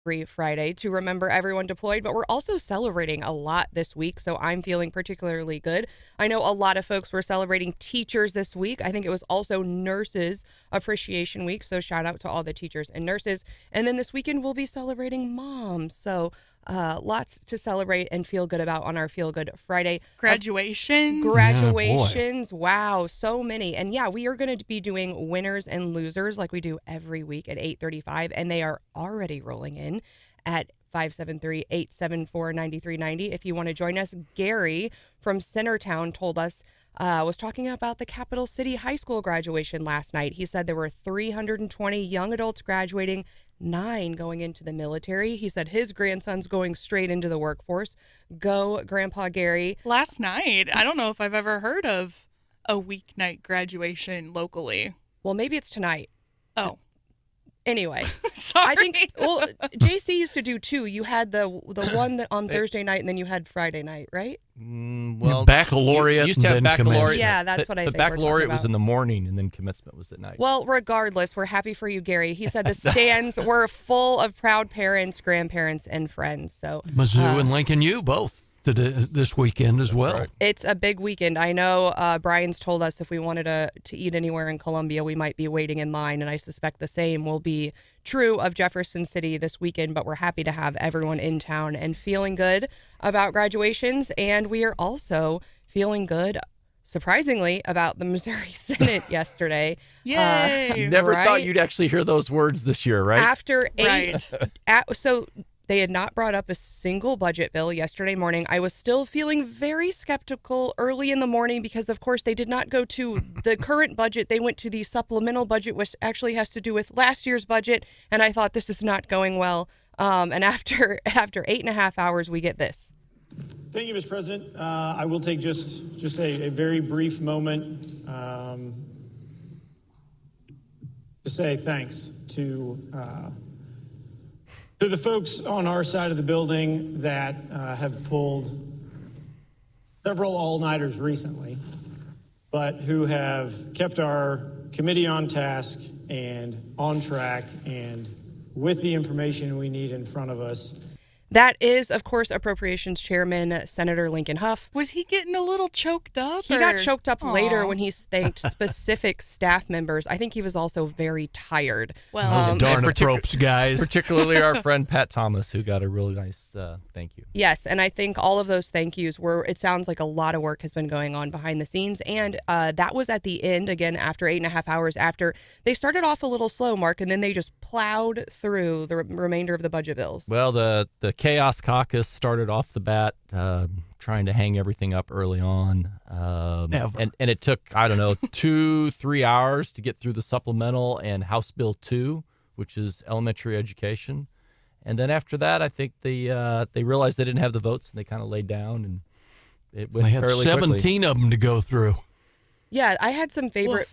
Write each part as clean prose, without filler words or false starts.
Free Friday to remember everyone deployed, but we're also celebrating a lot this week, so I'm feeling particularly good. I know a lot of folks were celebrating teachers this week. I think it was also Nurses Appreciation Week, so shout out to all the teachers and nurses. And then this weekend we'll be celebrating moms, so lots to celebrate and feel good about on our Feel Good Friday. Graduations. Wow, so many. And yeah, we are going to be doing winners and losers like we do every week at 8:35, and they are already rolling in at 573-874-9390. If you want to join us, Gary from Centertown told us, was talking about the Capital City High School graduation last night. He said there were 320 young adults graduating, 9 going into the military. He said his grandson's going straight into the workforce. Go, Grandpa Gary. Last night, I don't know if I've ever heard of a weeknight graduation locally. Well, maybe it's tonight. Oh. Anyway, Sorry. I think, JC used to do 2. You had the one that on Thursday night, and then you had Friday night, right? Well, baccalaureate. Used to have and then baccalaureate. commencement. Yeah, that's what I think The we're talking baccalaureate was about. in the morning, and then commencement was at night. Well, regardless, we're happy for you, Gary. He said the stands were full of proud parents, grandparents, and friends. So Mizzou and Lincoln U both this weekend as well. right. it's a big weekend. I know Brian's told us if we wanted to eat anywhere in Columbia, we might be waiting in line, and I suspect the same will be true of Jefferson City this weekend, but we're happy to have everyone in town and feeling good about graduations, and we are also feeling good, surprisingly, about the Missouri Senate yesterday. Yay. Never right? thought you'd actually hear those words this year, right? After 8, Right. so they had not brought up a single budget bill yesterday morning. I was still feeling very skeptical early in the morning because, of course, they did not go to the current budget. They went to the supplemental budget, which actually has to do with last year's budget. And I thought, this is not going well. And after 8.5 hours, we get this. Thank you, Mr. President. I will take just a very brief moment to say thanks to the folks on our side of the building that have pulled several all-nighters recently, but who have kept our committee on task and on track and with the information we need in front of us. That is, of course, Appropriations Chairman Senator Lincoln Huff. Was he getting a little choked up? He got choked up later Aw. when he thanked specific staff members. I think he was also very tired. Well, Darn and approps, guys. Particularly our friend Pat Thomas, who got a really nice thank you. Yes, and I think all of those thank yous were, it sounds like a lot of work has been going on behind the scenes, and that was at the end, again, after 8.5 hours after. They started off a little slow, Mark, and then they just plowed through the remainder of the budget bills. Well, the Chaos Caucus started off the bat trying to hang everything up early on. And it took, 2-3 hours to get through the supplemental and House Bill 2, which is elementary education. And then after that, I think they realized they didn't have the votes, and they kind of laid down, and it went They had fairly 17 of them to go through. Yeah, I had some favorite.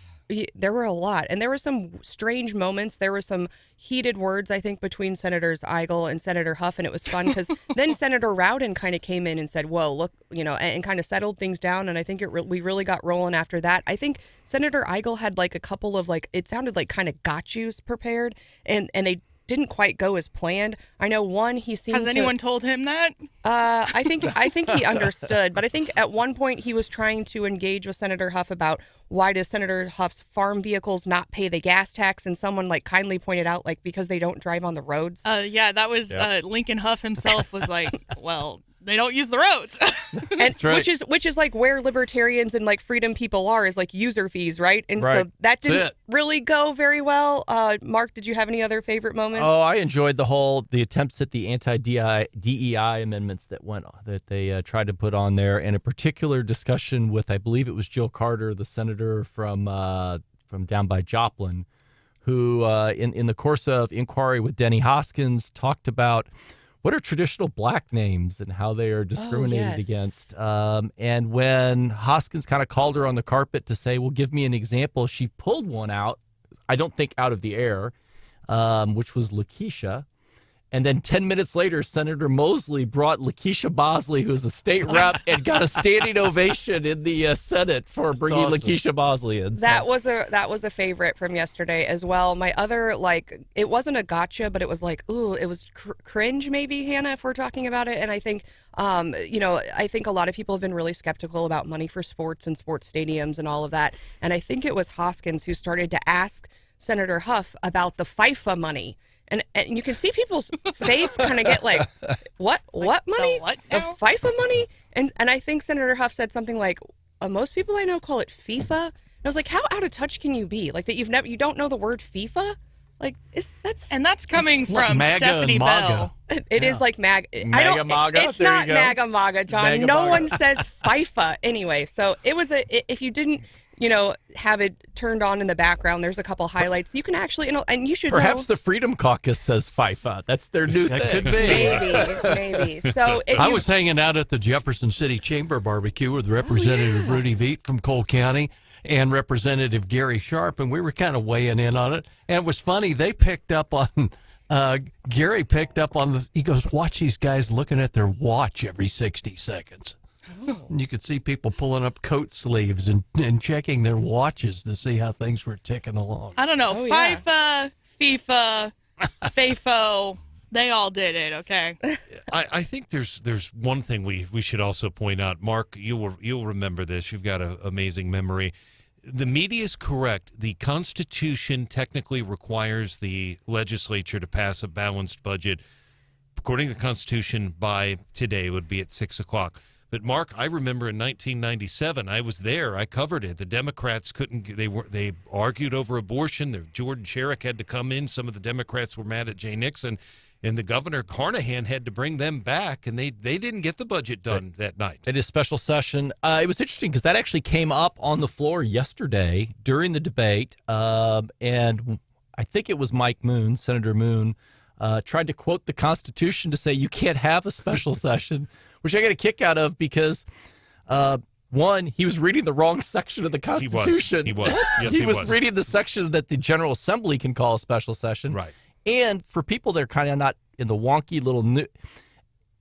There were a lot, and there were some strange moments. There were some heated words, I think, between Senators Eigel and Senator Huff, and it was fun because then Senator Rowden kind of came in and said, whoa, look, and kind of settled things down, and I think we really got rolling after that. I think Senator Eigel had like a couple of it sounded like kind of got yous prepared, and they didn't quite go as planned. I know one, he seemed has anyone told him that? I think he understood, but I think at one point he was trying to engage with Senator Huff about why does Senator Huff's farm vehicles not pay the gas tax, and someone kindly pointed out because they don't drive on the roads. Yeah, that was Lincoln Huff himself was like, well, they don't use the roads. And right. which is where libertarians and freedom people are is user fees, right? And Right. so that didn't That's it. really go very well. Mark, did you have any other favorite moments? Oh, I enjoyed the attempts at the anti-DEI amendments that they tried to put on there, and a particular discussion with, I believe it was Jill Carter, the senator from down by Joplin, who in the course of inquiry with Denny Hoskins talked about what are traditional black names and how they are discriminated against. And when Hoskins kind of called her on the carpet to say, well, give me an example, she pulled one out, I don't think out of the air, which was Lakeisha. And then 10 minutes later, Senator Mosley brought Lakeisha Bosley, who is a state rep, and got a standing ovation in the Senate for bringing awesome. Lakeisha Bosley in. That was a favorite from yesterday as well. My other, it wasn't a gotcha, but it was ooh, it was cringe maybe, Hannah, if we're talking about it. And I think, I think a lot of people have been really skeptical about money for sports and sports stadiums and all of that. And I think it was Hoskins who started to ask Senator Huff about the FIFA money. And you can see people's face kind of get what money? The FIFA money? And I think Senator Huff said something like, most people I know call it FIFA. And I was like, how out of touch can you be? That you don't know the word FIFA? That's coming from MAGA Stephanie and MAGA. Bell. It is like MAGA. MAGA, MAGA. It's There you not go. MAGA, MAGA, John. MAGA, no MAGA. one says FIFA anyway. So it was if you didn't, have it turned on in the background, there's a couple highlights. You can actually, and you should Perhaps know. the Freedom Caucus says FIFA. That's their new That thing. could be. Maybe. So I was hanging out at the Jefferson City Chamber barbecue with Representative Rudy Veit from Cole County and Representative Gary Sharp, and we were kind of weighing in on it. And it was funny. They picked up on, Gary picked up on he goes, watch these guys looking at their watch every 60 seconds. And you could see people pulling up coat sleeves and checking their watches to see how things were ticking along. I don't know. Oh, yeah. FIFA, FAFO, they all did it, okay? I think there's one thing we should also point out. Mark, you'll remember this. You've got an amazing memory. The media is correct. The Constitution technically requires the legislature to pass a balanced budget. According to the Constitution, by today, it would be at 6 o'clock. But Mark, I remember in 1997, I was there. I covered it. The Democrats couldn't. They argued over abortion. Jordan Sherrick had to come in. Some of the Democrats were mad at Jay Nixon, and the governor Carnahan had to bring them back, and they didn't get the budget done that night. It is special session. It was interesting because that actually came up on the floor yesterday during the debate, and I think it was Mike Moon, Senator Moon, tried to quote the Constitution to say you can't have a special session, which I got a kick out of because, one, he was reading the wrong section of the Constitution. He was. Yes, he was reading the section that the General Assembly can call a special session. Right. And for people that are kind of not in the wonky little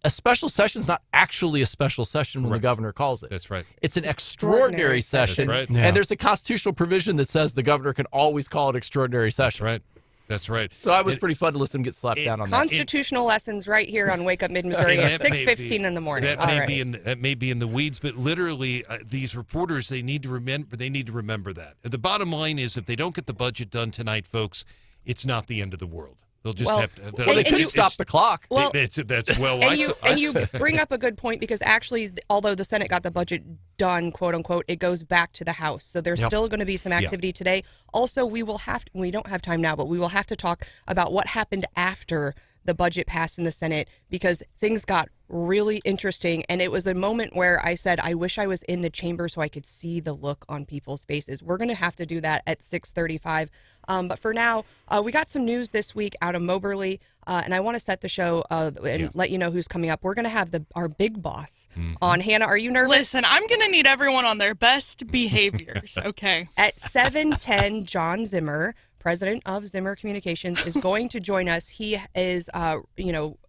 a special session is not actually a special session when the governor calls it. That's right. It's an extraordinary session. That's right. Yeah. And there's a constitutional provision that says the governor can always call it extraordinary session. That's right. So I was pretty fun to listen him get slapped down on that. Constitutional lessons right here on Wake Up Mid-Missouri at 6:15 in the morning. That may be in the weeds, but literally these reporters, they need to remember that. The bottom line is if they don't get the budget done tonight, folks, it's not the end of the world. They'll just have to. Well, they couldn't stop the clock. Well, that's you bring up a good point because actually, although the Senate got the budget done, quote unquote, it goes back to the House. So there's still going to be some activity today. Also, we don't have time now, but we will have to talk about what happened after the budget passed in the Senate because things got really interesting. And it was a moment where I said, I wish I was in the chamber so I could see the look on people's faces. We're going to have to do that at 6:35. But for now, we got some news this week out of Moberly, and I want to set the show and let you know who's coming up. We're going to have our big boss on. Hannah, are you nervous? Listen, I'm going to need everyone on their best behaviors, okay? At 7:10, John Zimmer, president of Zimmer Communications, is going to join us. He is,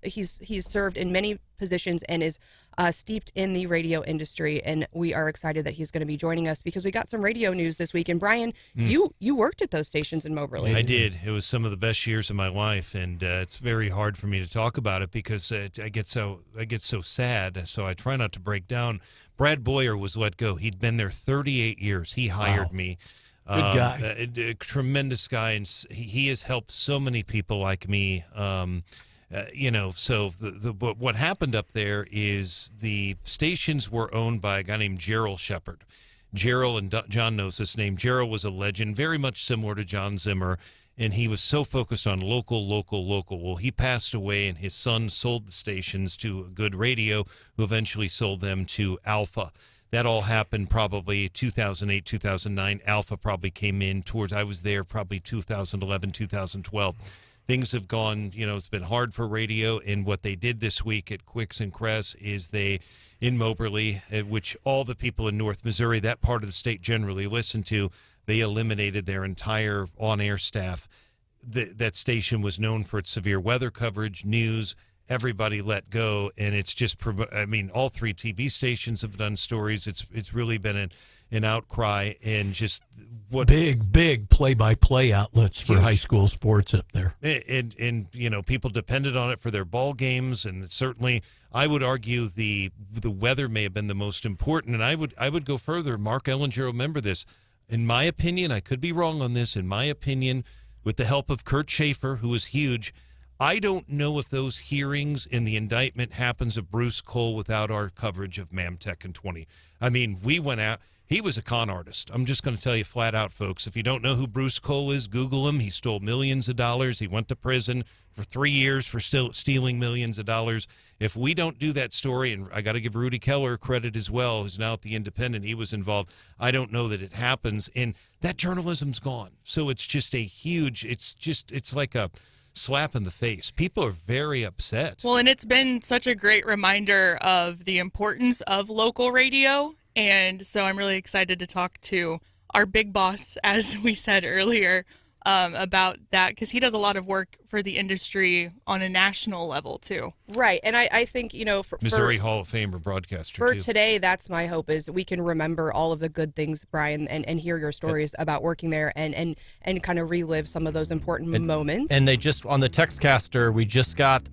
he's served in many positions and is steeped in the radio industry, and we are excited that he's going to be joining us because we got some radio news this week. And Brian, you worked at those stations in Moberly. I did. It was some of the best years of my life, and it's very hard for me to talk about it because I get so sad. So I try not to break down. Brad Boyer was let go. He'd been there 38 years. He hired me. Good guy. A tremendous guy, and he has helped so many people like me. So what happened up there is the stations were owned by a guy named Gerald Shepard. Gerald, and John knows this name. Gerald was a legend, very much similar to John Zimmer, and he was so focused on local. Well, he passed away, and his son sold the stations to Good Radio, who eventually sold them to Alpha. That all happened probably 2008, 2009. Alpha probably came in I was there probably 2011, 2012. Things have gone, it's been hard for radio. And what they did this week at Quicks and Cress is in Moberly, which all the people in North Missouri, that part of the state generally listen to, they eliminated their entire on-air staff. that station was known for its severe weather coverage, news. Everybody let go, and it's just. I mean, all three TV stations have done stories. It's really been an outcry, and just what big play-by-play outlets for huge. High school sports up there. And people depended on it for their ball games, and certainly I would argue the weather may have been the most important. And I would go further. Mark Ellinger, remember this. In my opinion, I could be wrong on this. In my opinion, with the help of Kurt Schaefer, who was huge. I don't know if those hearings in the indictment happens of Bruce Cole without our coverage of Mamtech and 20. I mean, we went out. He was a con artist. I'm just going to tell you flat out, folks. If you don't know who Bruce Cole is, Google him. He stole millions of dollars. He went to prison for 3 years for stealing millions of dollars. If we don't do that story, and I got to give Rudy Keller credit as well, who's now at the Independent. He was involved. I don't know that it happens. And that journalism's gone. So it's just it's like a slap in the face. People are very upset. Well, and it's been such a great reminder of the importance of local radio. And so I'm really excited to talk to our big boss, as we said earlier, about that, because he does a lot of work for the industry on a national level, too. Right. And I think, for Missouri Hall of Famer broadcaster, for too. today, that's my hope, is we can remember all of the good things, Brian, and hear your stories about working there and kind of relive some of those important moments. And they just, on the Textcaster, we just got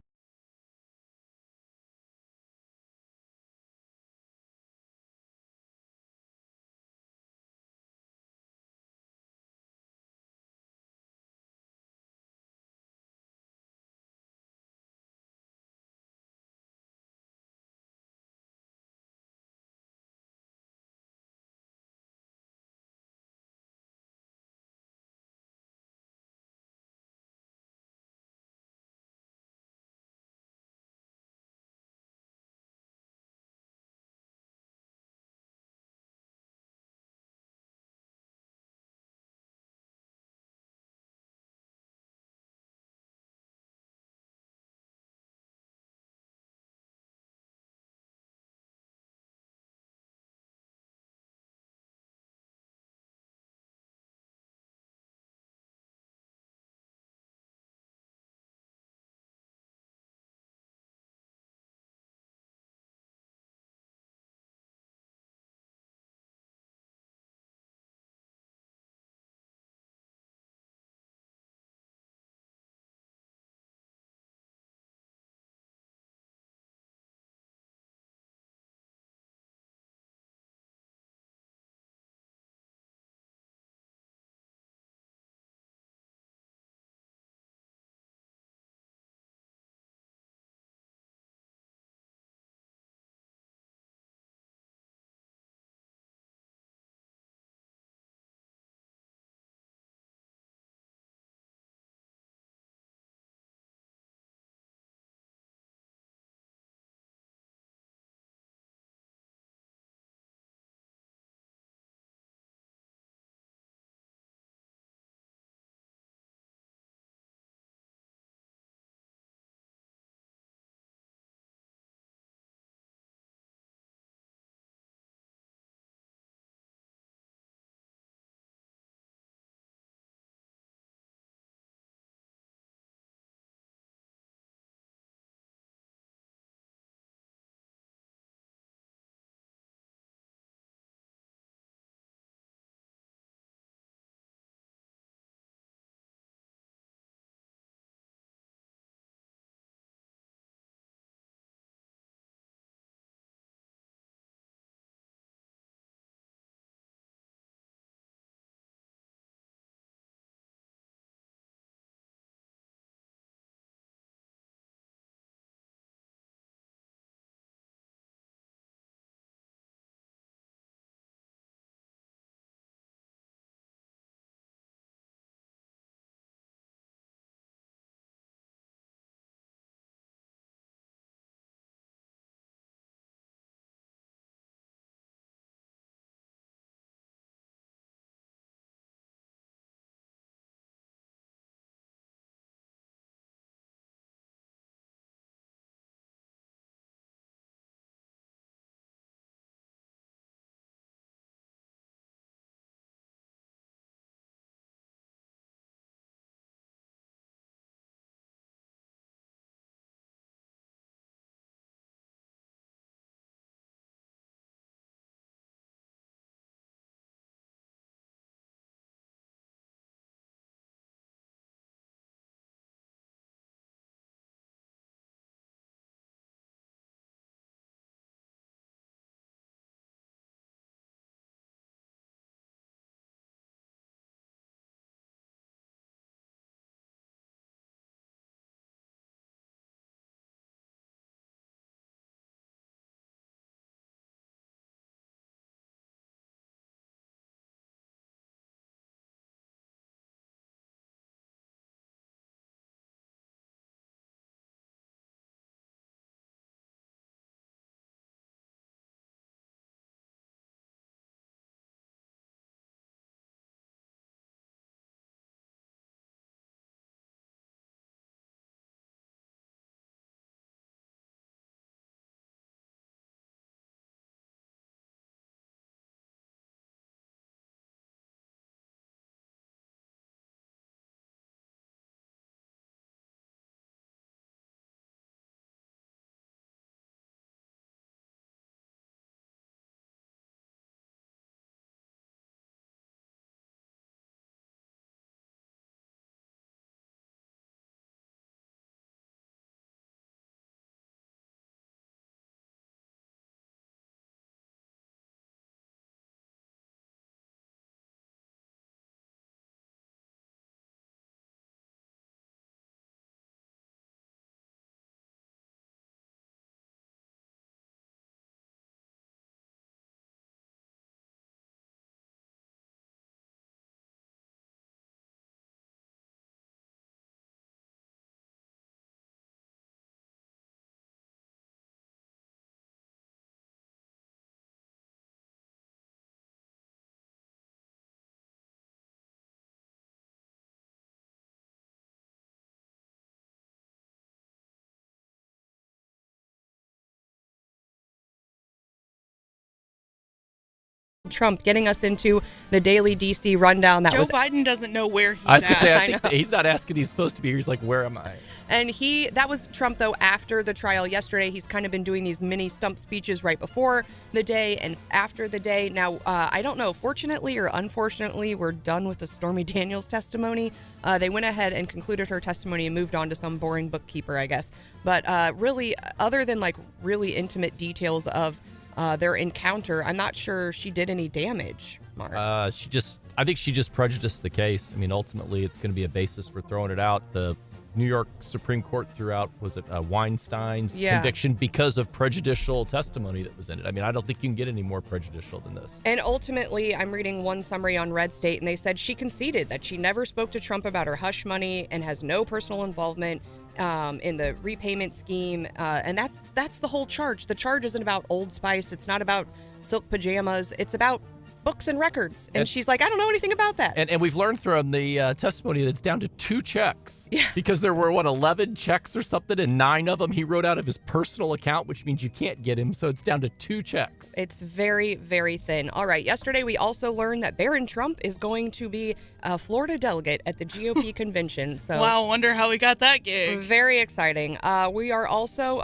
Trump getting us into the daily DC rundown. That Joe was Biden doesn't know where he's I was going to say, at. I think he's not asking he's supposed to be here. He's like, where am I? And that was Trump, though, after the trial yesterday. He's kind of been doing these mini stump speeches right before the day and after the day. Now, I don't know, fortunately or unfortunately, we're done with the Stormy Daniels testimony. They went ahead and concluded her testimony and moved on to some boring bookkeeper, I guess. But really, other than like really intimate details of their encounter, I'm not sure she did any damage, Mark. I think she just prejudiced the case. I mean, ultimately, it's going to be a basis for throwing it out. The New York Supreme Court threw out, was it Weinstein's conviction because of prejudicial testimony that was in it. I mean, I don't think you can get any more prejudicial than this. And ultimately, I'm reading one summary on Red State, and they said she conceded that she never spoke to Trump about her hush money and has no personal involvement in the repayment scheme. And that's the whole charge. The charge isn't about Old Spice. It's not about silk pajamas. It's about books and records. And she's like, I don't know anything about that. And we've learned from the testimony that it's down to 2 checks. Yeah. Because there were, 11 checks or something, and 9 of them he wrote out of his personal account, which means you can't get him. So it's down to 2 checks. It's very, very thin. All right. Yesterday, we also learned that Barron Trump is going to be a Florida delegate at the GOP convention. So Wow, wonder how we got that gig. very exciting. We are also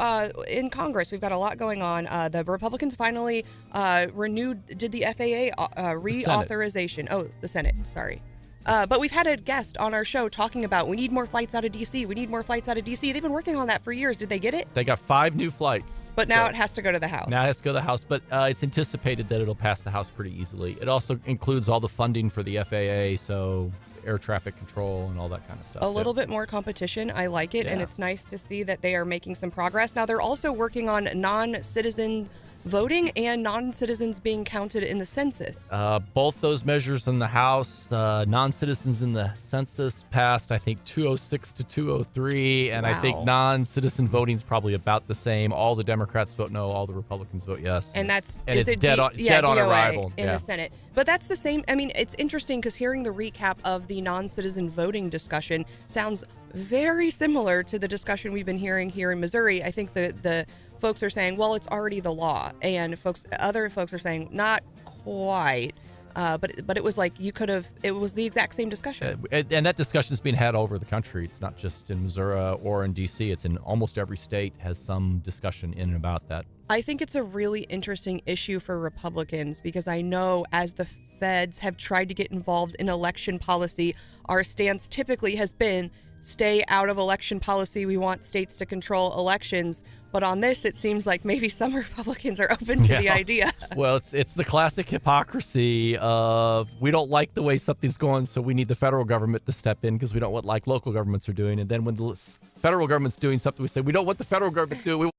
in Congress. We've got a lot going on. The Republicans finally did the FAA reauthorization. Oh, the Senate. Sorry. But we've had a guest on our show talking about we need more flights out of D.C. We need more flights out of D.C. They've been working on that for years. Did they get it? They got 5 new flights. But now it has to go to the House. Now it has to go to the House, but it's anticipated that it'll pass the House pretty easily. It also includes all the funding for the FAA, so air traffic control and all that kind of stuff. A little bit more competition. I like it, and Yeah. it's nice to see that they are making some progress. Now, they're also working on non-citizen voting and non-citizens being counted in the census. Both those measures in the House, non-citizens in the census passed, I think, 206 to 203, and I think Wow. non-citizen voting is probably about the same. All the Democrats vote no, all the Republicans vote yes. And it's is it dead on DOA arrival in the Senate. But that's the same. I mean, it's interesting because hearing the recap of the non-citizen voting discussion sounds very similar to the discussion we've been hearing here in Missouri. I think the folks are saying, well, it's already the law, and other folks are saying not quite. But it was like it was the exact same discussion. And that discussion is being had all over the country. It's not just in Missouri or in D.C. It's in almost every state has some discussion in and about that. I think it's a really interesting issue for Republicans because I know as the feds have tried to get involved in election policy, our stance typically has been stay out of election policy. We want states to control elections. But on this, it seems like maybe some Republicans are open to the idea. Well, it's the classic hypocrisy of we don't like the way something's going, so we need the federal government to step in because we don't want like local governments are doing. And then when the federal government's doing something, we say we don't want the federal government to do it. We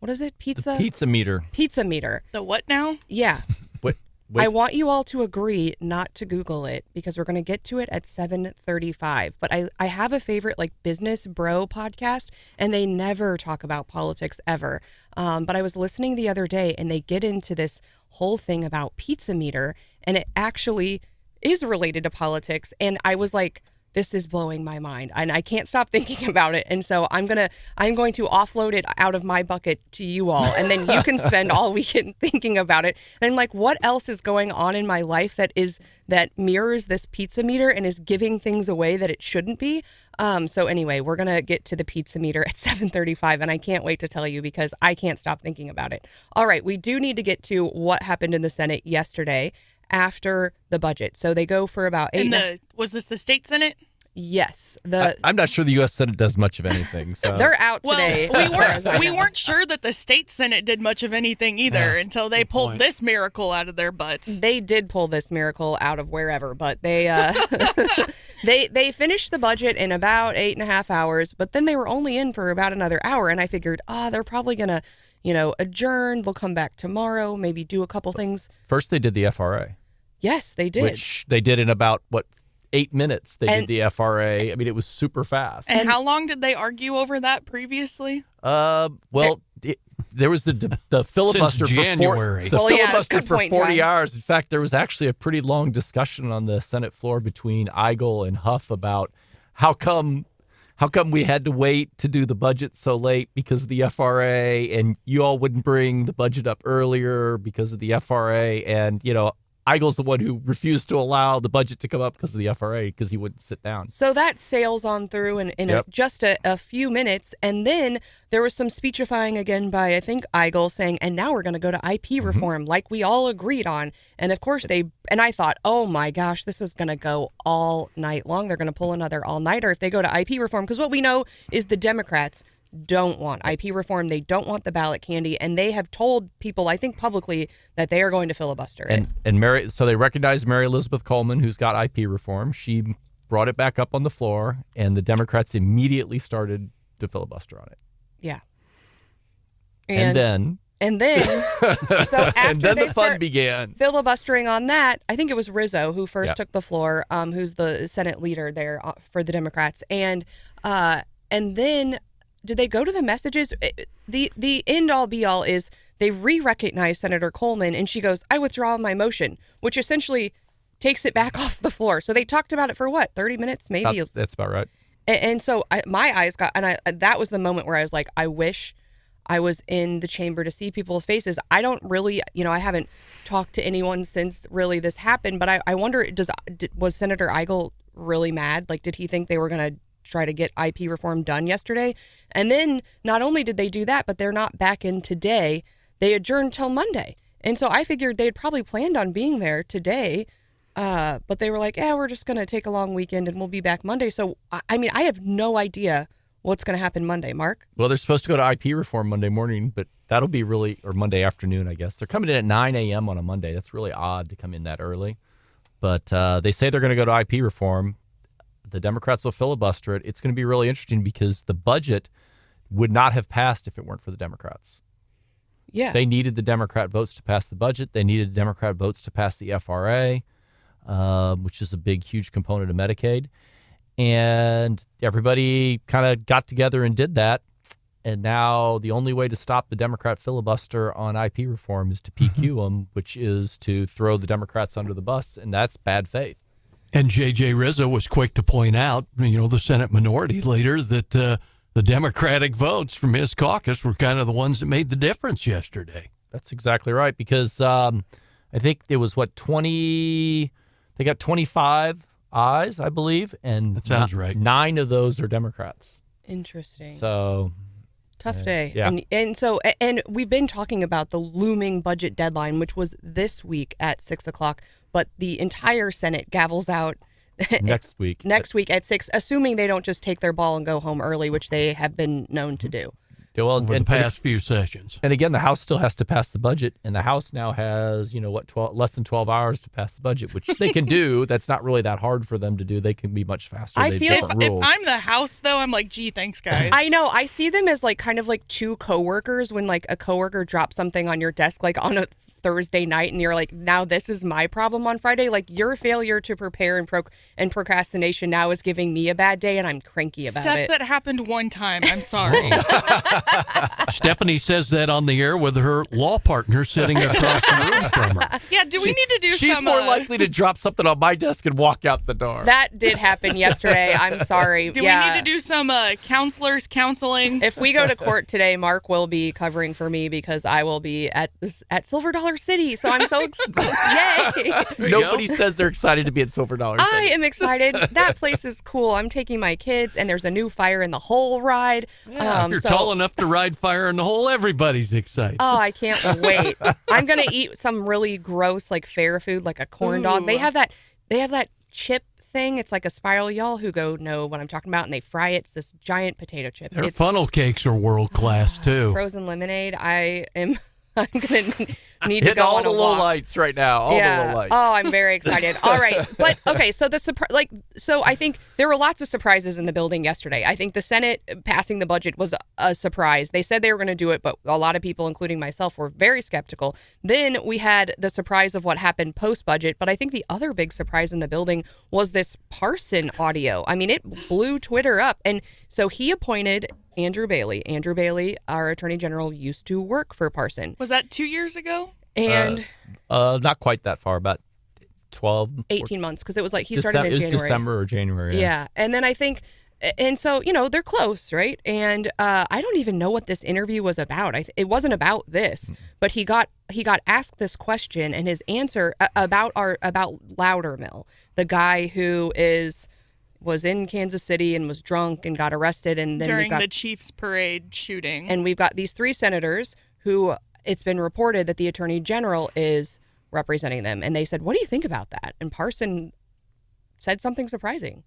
what is it? Pizza? The pizza meter. Pizza meter. The what now? Yeah. Wait. I want you all to agree not to Google it because we're going to get to it at 7:35. But I have a favorite like business bro podcast, and they never talk about politics ever. But I was listening the other day, and they get into this whole thing about pizza meter, and it actually is related to politics. And I was like, this is blowing my mind, and I can't stop thinking about it. And so I'm going to offload it out of my bucket to you all, and then you can spend all weekend thinking about it. And I'm like, what else is going on in my life that mirrors this pizza meter and is giving things away that it shouldn't be? So anyway, we're going to get to the pizza meter at 7:35, and I can't wait to tell you because I can't stop thinking about it. All right, we do need to get to what happened in the Senate yesterday after the budget. So they go for about 8. Was this the state Senate? Yes. I'm not sure the U.S. Senate does much of anything. So. They're out today. We weren't sure that the state Senate did much of anything either until they pulled this miracle out of their butts. They did pull this miracle out of wherever, but they they finished the budget in about 8.5 hours, but then they were only in for about another hour, and I figured, they're probably gonna, adjourn. They'll come back tomorrow, maybe do a couple things. First, they did the FRA. Yes, they did. Which they did in about, 8 minutes. They did the FRA. I mean, it was super fast. And how long did they argue over that previously? There was the filibuster Since January. for good for point, 40 John. hours. In fact, there was actually a pretty long discussion on the Senate floor between Eigel and Huff about how come we had to wait to do the budget so late because of the FRA, and you all wouldn't bring the budget up earlier because of the FRA, and Eigel's the one who refused to allow the budget to come up because of the FRA because he wouldn't sit down. So that sails on through in just a few minutes. And then there was some speechifying again by, I think, Eigel saying, and now we're going to go to IP reform like we all agreed on. And of course and I thought, oh my gosh, this is going to go all night long. They're going to pull another all-nighter if they go to IP reform. Because what we know is the Democrats don't want IP reform. They don't want the ballot candy, and they have told people, I think publicly, that they are going to filibuster it. So they recognized Mary Elizabeth Coleman, who's got IP reform. She brought it back up on the floor, and the Democrats immediately started to filibuster on it. Yeah. And then so after the fun began. Filibustering on that, I think it was Rizzo who first took the floor, who's the Senate leader there for the Democrats, and then. Did they go to the messages? The end-all be-all is they re-recognize Senator Coleman, and she goes, I withdraw my motion, which essentially takes it back off the floor. So they talked about it for, 30 minutes maybe? That's about right. And so my eyes got, and that was the moment where I was like, I wish I was in the chamber to see people's faces. I don't really, I haven't talked to anyone since really this happened, but I wonder, was Senator Eigel really mad? Like, did he think they were going to try to get IP reform done yesterday? And then not only did they do that, but they're not back in today. They adjourned till Monday. And so I figured they had probably planned on being there today, but they were like, we're just going to take a long weekend and we'll be back Monday. So, I mean, I have no idea what's going to happen Monday, Mark. Well, they're supposed to go to IP reform Monday morning, but that'll be or Monday afternoon, I guess. They're coming in at 9 a.m. on a Monday. That's really odd to come in that early. But they say they're going to go to IP reform. The Democrats will filibuster it. It's going to be really interesting because the budget would not have passed if it weren't for the Democrats. Yeah. They needed the Democrat votes to pass the budget. They needed Democrat votes to pass the FRA, which is a big, huge component of Medicaid. And everybody kind of got together and did that. And now the only way to stop the Democrat filibuster on IP reform is to PQ them, which is to throw the Democrats under the bus. And that's bad faith. And J.J. Rizzo was quick to point out, the Senate minority leader, that the Democratic votes from his caucus were kind of the ones that made the difference yesterday. That's exactly right, because I think it was, 20, they got 25 ayes, I believe, and that sounds right. 9 of those are Democrats. Interesting. So... Tough day. Yeah. And we've been talking about the looming budget deadline, which was this week at 6:00, but the entire Senate gavels out next week. Next week at 6, assuming they don't just take their ball and go home early, which they have been known to do. over the past few sessions. And again, the House still has to pass the budget, and the House now has, less than 12 hours to pass the budget, which they can do. That's not really that hard for them to do. They can be much faster. I They have feel different If rules. I'm the House, though, I'm like, gee, thanks, guys. I know. I see them as like kind of like two coworkers when like a coworker drops something on your desk like on a Thursday night and you're like, now this is my problem on Friday. Like your failure to prepare and procrastination now is giving me a bad day and I'm cranky about Stuff it. that happened one time. I'm sorry. Stephanie says that on the air with her law partner sitting across the room from her. Yeah, do we need to do She's some... more likely to drop something on my desk and walk out the door. That did happen yesterday. I'm sorry. Do we need to do some counselors counseling? If we go to court today, Mark will be covering for me because I will be at Silver Dollar City. So I'm so excited. Yay. Nobody says they're excited to be at Silver Dollar City. I am excited. That place is cool. I'm taking my kids and there's a new Fire in the Hole ride. If you're tall enough to ride Fire in the Hole, everybody's excited. Oh, I can't wait. I'm going to eat some really gross like fair food like a corn dog. Ooh. They have that chip thing. It's like a spiral. Y'all who go know what I'm talking about, and they fry it. It's this giant potato chip. Their It's funnel cakes are world class too. frozen lemonade. I'm going to need to Hit go all on the a little walk. lights right now. All the little lights. Oh, I'm very excited. All right. But okay, so so I think there were lots of surprises in the building yesterday. I think the Senate passing the budget was a surprise. They said they were going to do it, but a lot of people, including myself, were very skeptical. Then we had the surprise of what happened post-budget, but I think the other big surprise in the building was this Parson audio. I mean, it blew Twitter up. And so he appointed Andrew Bailey. Andrew Bailey, our Attorney General, used to work for Parson. Was that 2 years ago? And Not quite that far, about 12. 18 months, because it was like he started in It was January. December or January. Yeah. And then I think, and so, they're close, right? And I don't even know what this interview was about. It wasn't about this, but he got asked this question, and his answer about Loudermill, the guy who was in Kansas City and was drunk and got arrested. And then During the Chiefs Parade shooting. And we've got these three senators who it's been reported that the Attorney General is representing them. And they said, what do you think about that? And Parson said something surprising.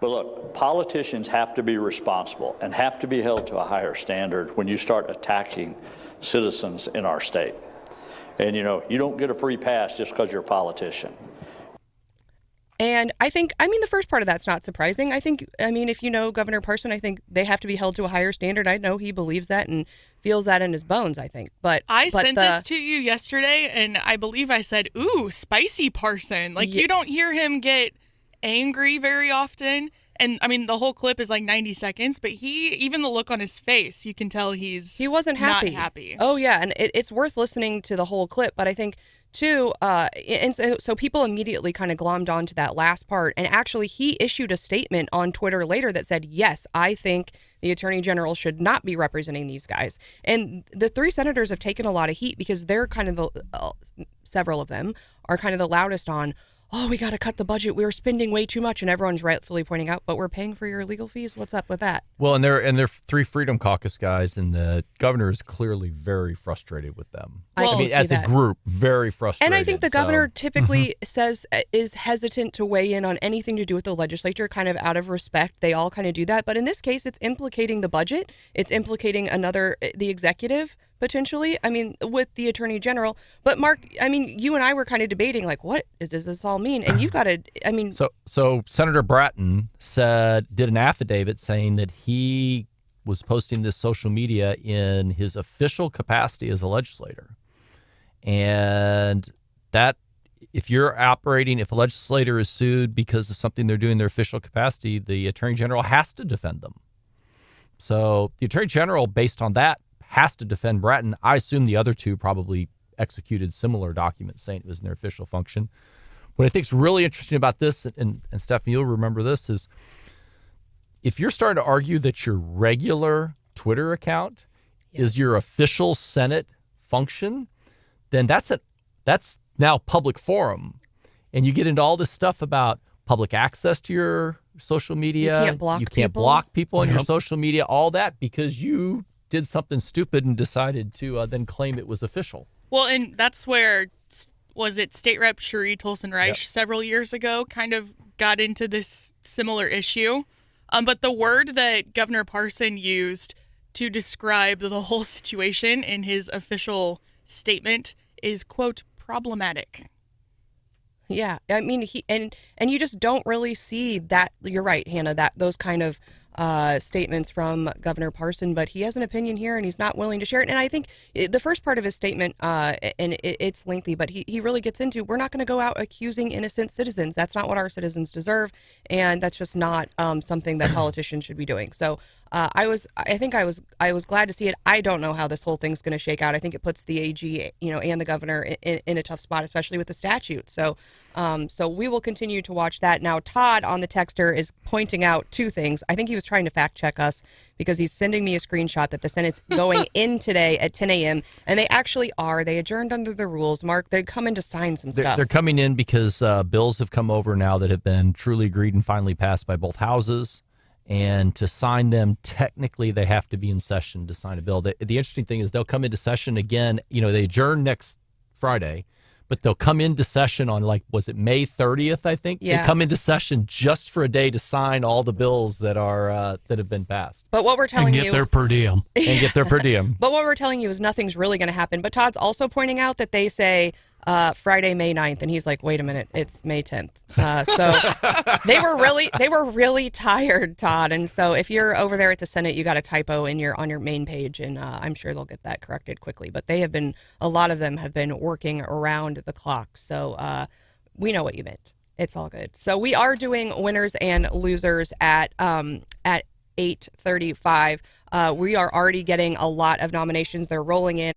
But look, politicians have to be responsible and have to be held to a higher standard when you start attacking citizens in our state. And, you don't get a free pass just because you're a politician. And the first part of that's not surprising. If you know Governor Parson, I think they have to be held to a higher standard. I know he believes that and feels that in his bones, I think. But I sent this to you yesterday, and I believe I said, ooh, spicy Parson. Like, you don't hear him get angry very often. And, the whole clip is like 90 seconds, but even the look on his face, you can tell he wasn't happy. Not happy. Oh, yeah, and it's worth listening to the whole clip, but I think too, and so people immediately kind of glommed onto that last part. And actually, he issued a statement on Twitter later that said, yes, I think the Attorney General should not be representing these guys. And the three senators have taken a lot of heat because they're kind of several of them are kind of the loudest on, oh, we got to cut the budget. We were spending way too much. And everyone's rightfully pointing out, but we're paying for your legal fees. What's up with that? Well, and they're three Freedom Caucus guys, and the governor is clearly very frustrated with them. As a group, very frustrated. And I think the governor typically is hesitant to weigh in on anything to do with the legislature, kind of out of respect. They all kind of do that. But in this case, it's implicating the budget. It's implicating the executive, potentially, with the Attorney General. But Mark, you and I were kind of debating, like, what does this all mean? And you've got to, So Senator Bratton did an affidavit saying that he was posting this social media in his official capacity as a legislator. And that, if a legislator is sued because of something they're doing in their official capacity, the Attorney General has to defend them. So the Attorney General, based on that, has to defend Bratton. I assume the other two probably executed similar documents saying it was in their official function. What I think is really interesting about this, and Stephanie, you'll remember this, is if you're starting to argue that your regular Twitter account is your official Senate function, then that's now public forum. And you get into all this stuff about public access to your social media. You can't block people on your social media, all that because you did something stupid and decided to then claim it was official. Well, and that's where, was it State Rep Cherie Tolson-Reich several years ago kind of got into this similar issue. But the word that Governor Parson used to describe the whole situation in his official statement is, quote, problematic. Yeah, I mean, and you just don't really see that. You're right, Hannah. That those kind of statements from Governor Parson, but he has an opinion here, and he's not willing to share it. And I think the first part of his statement, and it's lengthy, but he really gets into, we're not going to go out accusing innocent citizens. That's not what our citizens deserve, and that's just not something that politicians should be doing. So. I was glad to see it. I don't know how this whole thing's going to shake out. I think it puts the AG, and the governor in a tough spot, especially with the statute. So, so we will continue to watch that. Now, Todd on the texter is pointing out two things. I think he was trying to fact check us because he's sending me a screenshot that the Senate's going in today at 10 a.m. and they actually are. They adjourned under the rules. Mark, they come in to sign some stuff. They're coming in because bills have come over now that have been truly agreed and finally passed by both houses. And to sign them, technically, they have to be in session to sign a bill. The interesting thing is they'll come into session again. They adjourn next Friday, but they'll come into session on, was it May 30th, I think? Yeah. They come into session just for a day to sign all the bills that are that have been passed. But what we're telling you... And get their per diem. And get their per diem. But what we're telling you is nothing's really going to happen. But Todd's also pointing out that they say... Friday, May 9th, and he's like, wait a minute, it's May 10th. So they were really tired, Todd. And so if you're over there at the Senate, you got a typo on your main page, and I'm sure they'll get that corrected quickly. But a lot of them have been working around the clock. So we know what you meant. It's all good. So we are doing winners and losers at 8:35. We are already getting a lot of nominations. They're rolling in.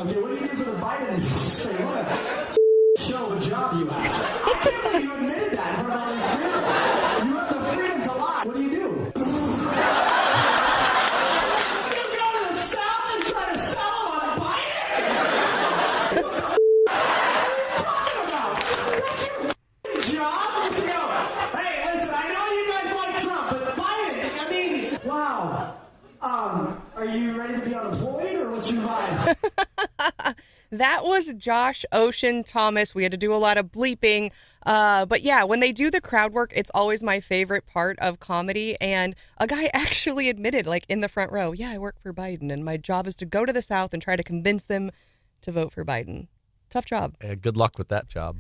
Okay, what do you do for the Biden administration? What a show of a job you have. I can't believe you admitted that in front of all these people. You have the freedom to lie. What do you do? You go to the South and try to sell them on Biden? What are you talking about? That's your job? You go, hey, listen, I know you guys like Trump, but Biden, I mean, wow. Are you ready to be unemployed, or what's your vibe? That was Josh Ocean Thomas. We had to do a lot of bleeping. But yeah, when they do the crowd work, it's always my favorite part of comedy. And a guy actually admitted, like in the front row, yeah, I work for Biden, and my job is to go to the South and try to convince them to vote for Biden. Tough job. Good luck with that job.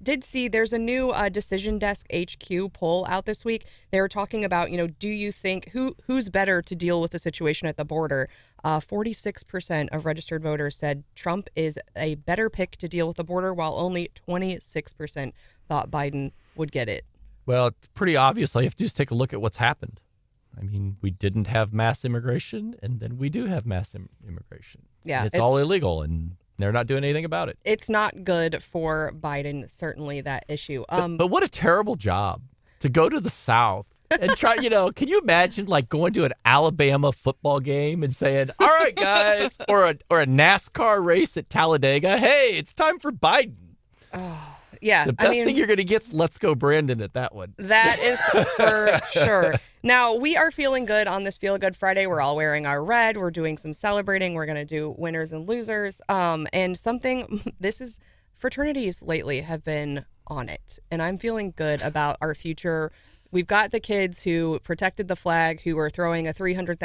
Did see there's a new Decision Desk HQ poll out this week. They were talking about, do you think who's better to deal with the situation at the border? 46% of registered voters said Trump is a better pick to deal with the border, while only 26% thought Biden would get it. Well, it's pretty obvious. All you have to do is take a look at what's happened. I mean, we didn't have mass immigration, and then we do have mass immigration. Yeah, and it's all illegal, and they're not doing anything about it. It's not good for Biden, certainly, that issue. But what a terrible job to go to the South and try, can you imagine like going to an Alabama football game and saying, all right, guys, or a NASCAR race at Talladega, hey, it's time for Biden. Yeah. The best thing you're going to get is Let's Go Brandon at that one. That is for sure. Now, we are feeling good on this Feel Good Friday. We're all wearing our red. We're doing some celebrating. We're going to do winners and losers. And fraternities lately have been on it. And I'm feeling good about our future. We've got the kids who protected the flag, who are throwing a $300,000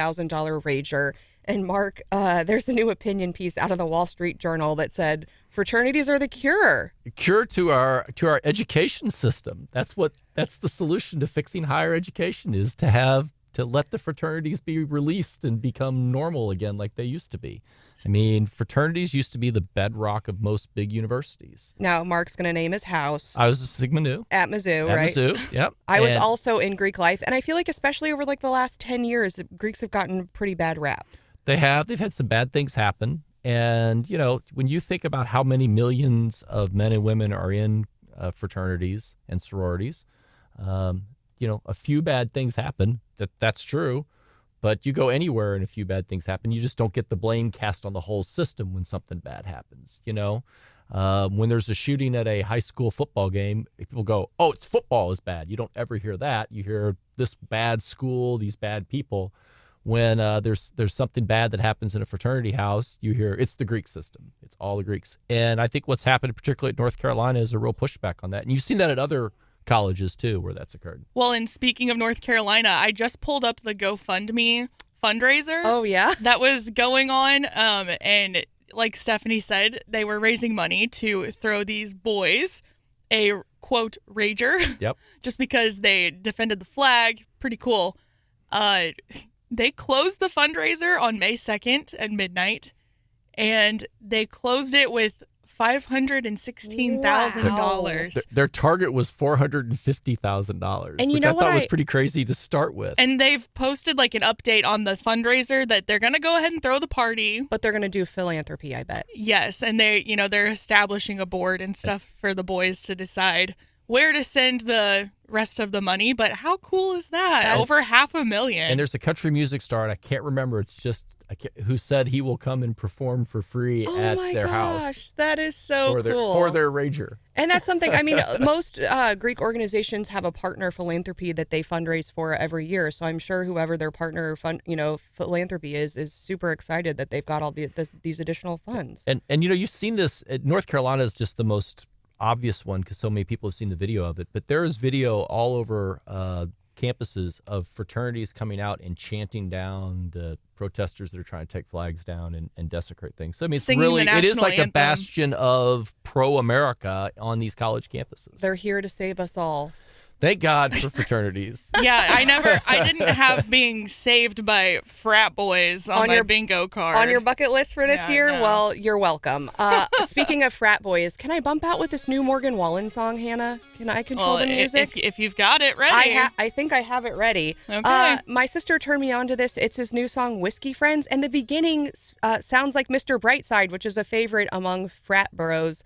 rager. And Mark, there's a new opinion piece out of the Wall Street Journal that said fraternities are the cure. Cure to our education system. That's the solution to fixing higher education, is to let the fraternities be released and become normal again like they used to be. I mean, fraternities used to be the bedrock of most big universities. Now, Mark's going to name his house. I was a Sigma Nu. At Mizzou, right? At Mizzou, yep. I was also in Greek life, and I feel like especially over like the last 10 years, Greeks have gotten a pretty bad rap. They have. They've had some bad things happen. And, when you think about how many millions of men and women are in fraternities and sororities, a few bad things happen. That's true. But you go anywhere and a few bad things happen. You just don't get the blame cast on the whole system when something bad happens. When there's a shooting at a high school football game, people go, oh, it's football is bad. You don't ever hear that. You hear this bad school, these bad people. When there's something bad that happens in a fraternity house, you hear it's the Greek system. It's all the Greeks. And I think what's happened, particularly at North Carolina, is a real pushback on that. And you've seen that at other colleges, too, where that's occurred. Well, and speaking of North Carolina, I just pulled up the GoFundMe fundraiser. Oh, yeah? That was going on. And like Stephanie said, they were raising money to throw these boys a, quote, rager. Yep. Just because they defended the flag. Pretty cool. They closed the fundraiser on May 2nd at midnight, and they closed it with $516,000. Wow. Their target was $450,000, and which I thought was pretty crazy to start with. And they've posted like an update on the fundraiser that they're going to go ahead and throw the party. But they're going to do philanthropy, I bet. Yes, and they're establishing a board and stuff for the boys to decide where to send the rest of the money. But how cool is that? Over $500,000. And there's a country music star, and I can't remember. It's just who said he will come and perform for free at their house. Oh my gosh, that is so cool. For their rager. And that's something, I mean, most Greek organizations have a partner philanthropy that they fundraise for every year. So I'm sure whoever their partner philanthropy is super excited that they've got all these additional funds. And you've seen this. North Carolina is just the most obvious one because so many people have seen the video of it. But there is video all over campuses of fraternities coming out and chanting down the protesters that are trying to take flags down and desecrate things. So I mean, it is like a bastion of pro-America on these college campuses. They're here to save us all. Thank God for fraternities. Yeah, I didn't have being saved by frat boys on my bingo card. On your bucket list for this year? no. Well, you're welcome. Speaking of frat boys, can I bump out with this new Morgan Wallen song, Hannah? Can I control the music? If you've got it ready. I think I have it ready. Okay. My sister turned me on to this. It's his new song, Whiskey Friends, and the beginning sounds like Mr. Brightside, which is a favorite among frat bros.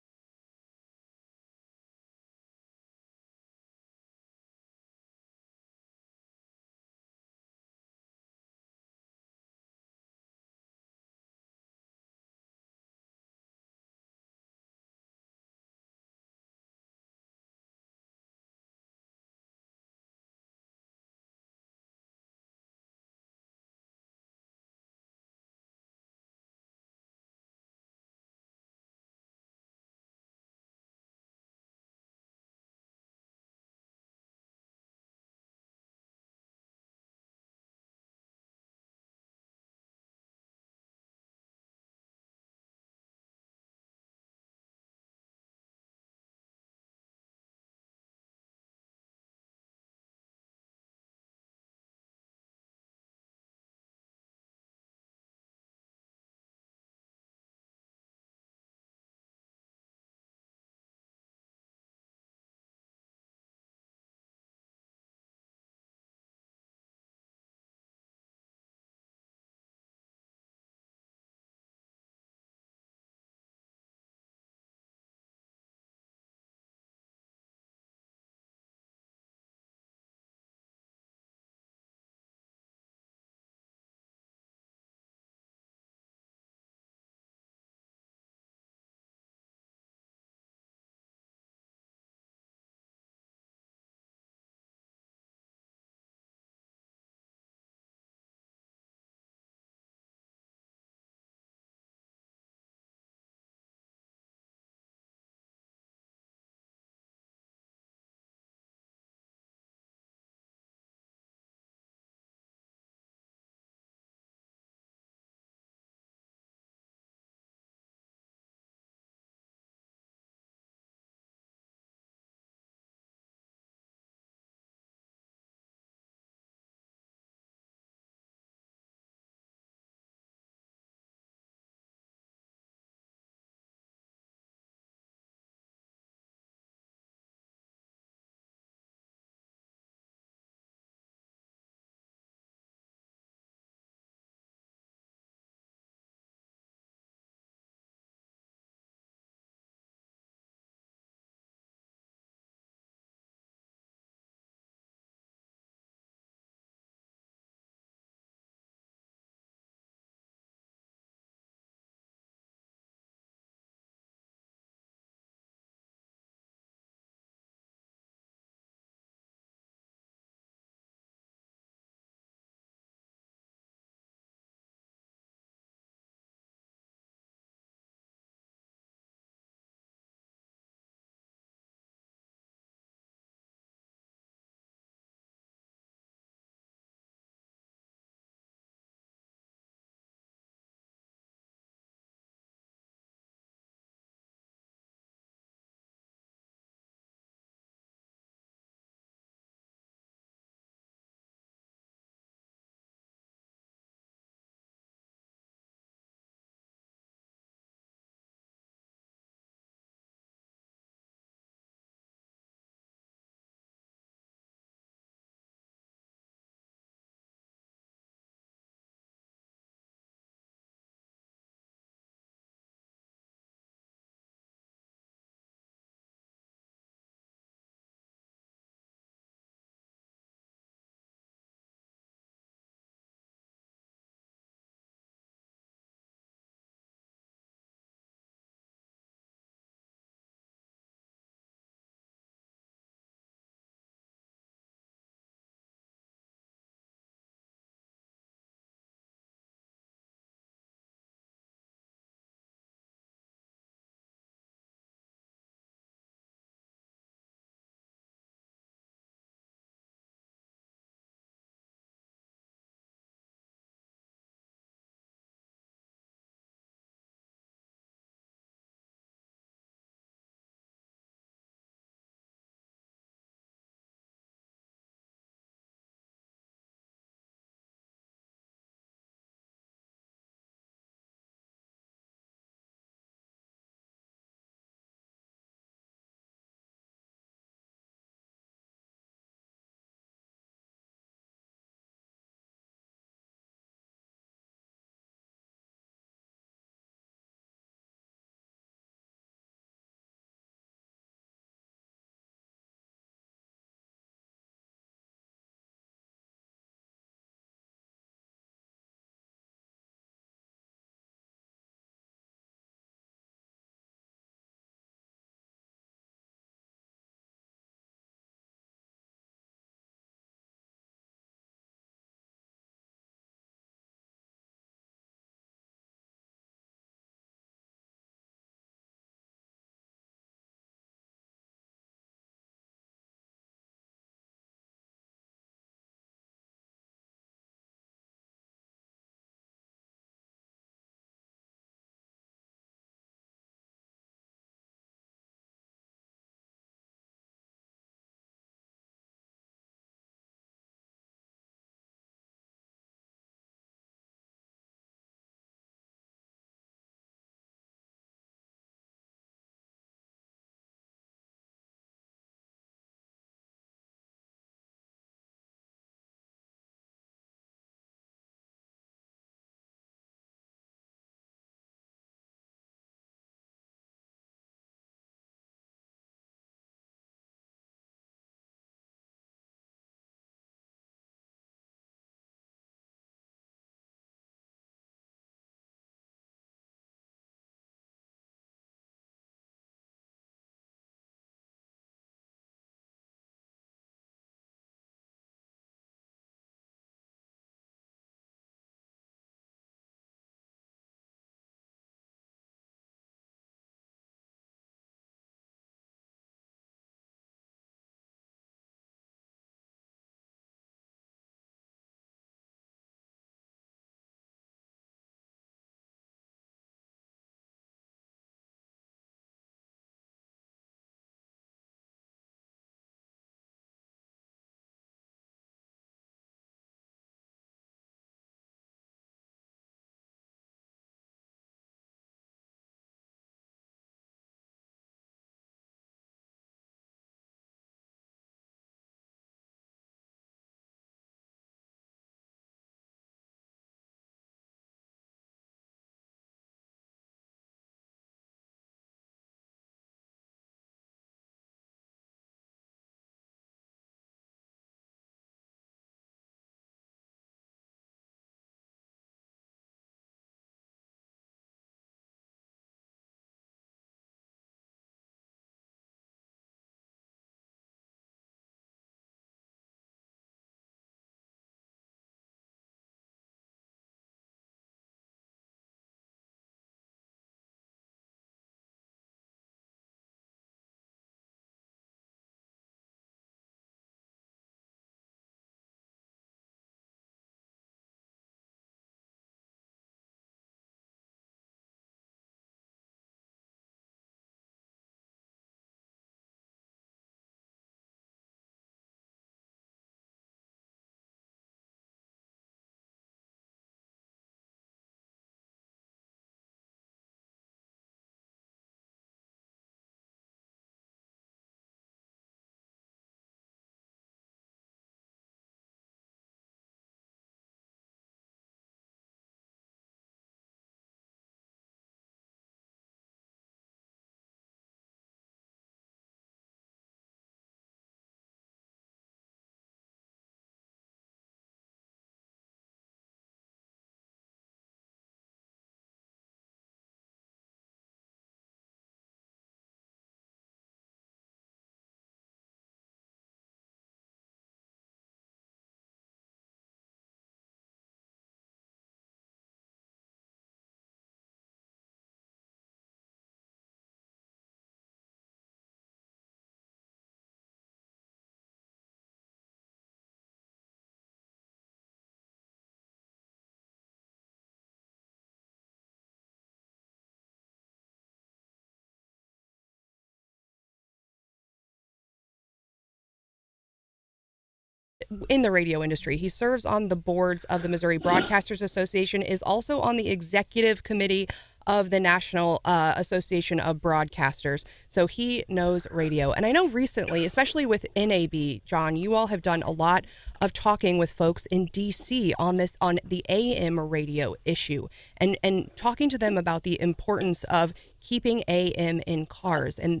in the radio industry. He serves on the boards of the Missouri Broadcasters Association, is also on the executive committee of the National Association of Broadcasters. So he knows radio. And I know recently, especially with NAB, John, you all have done a lot of talking with folks in DC on the AM radio issue and talking to them about the importance of keeping AM in cars. And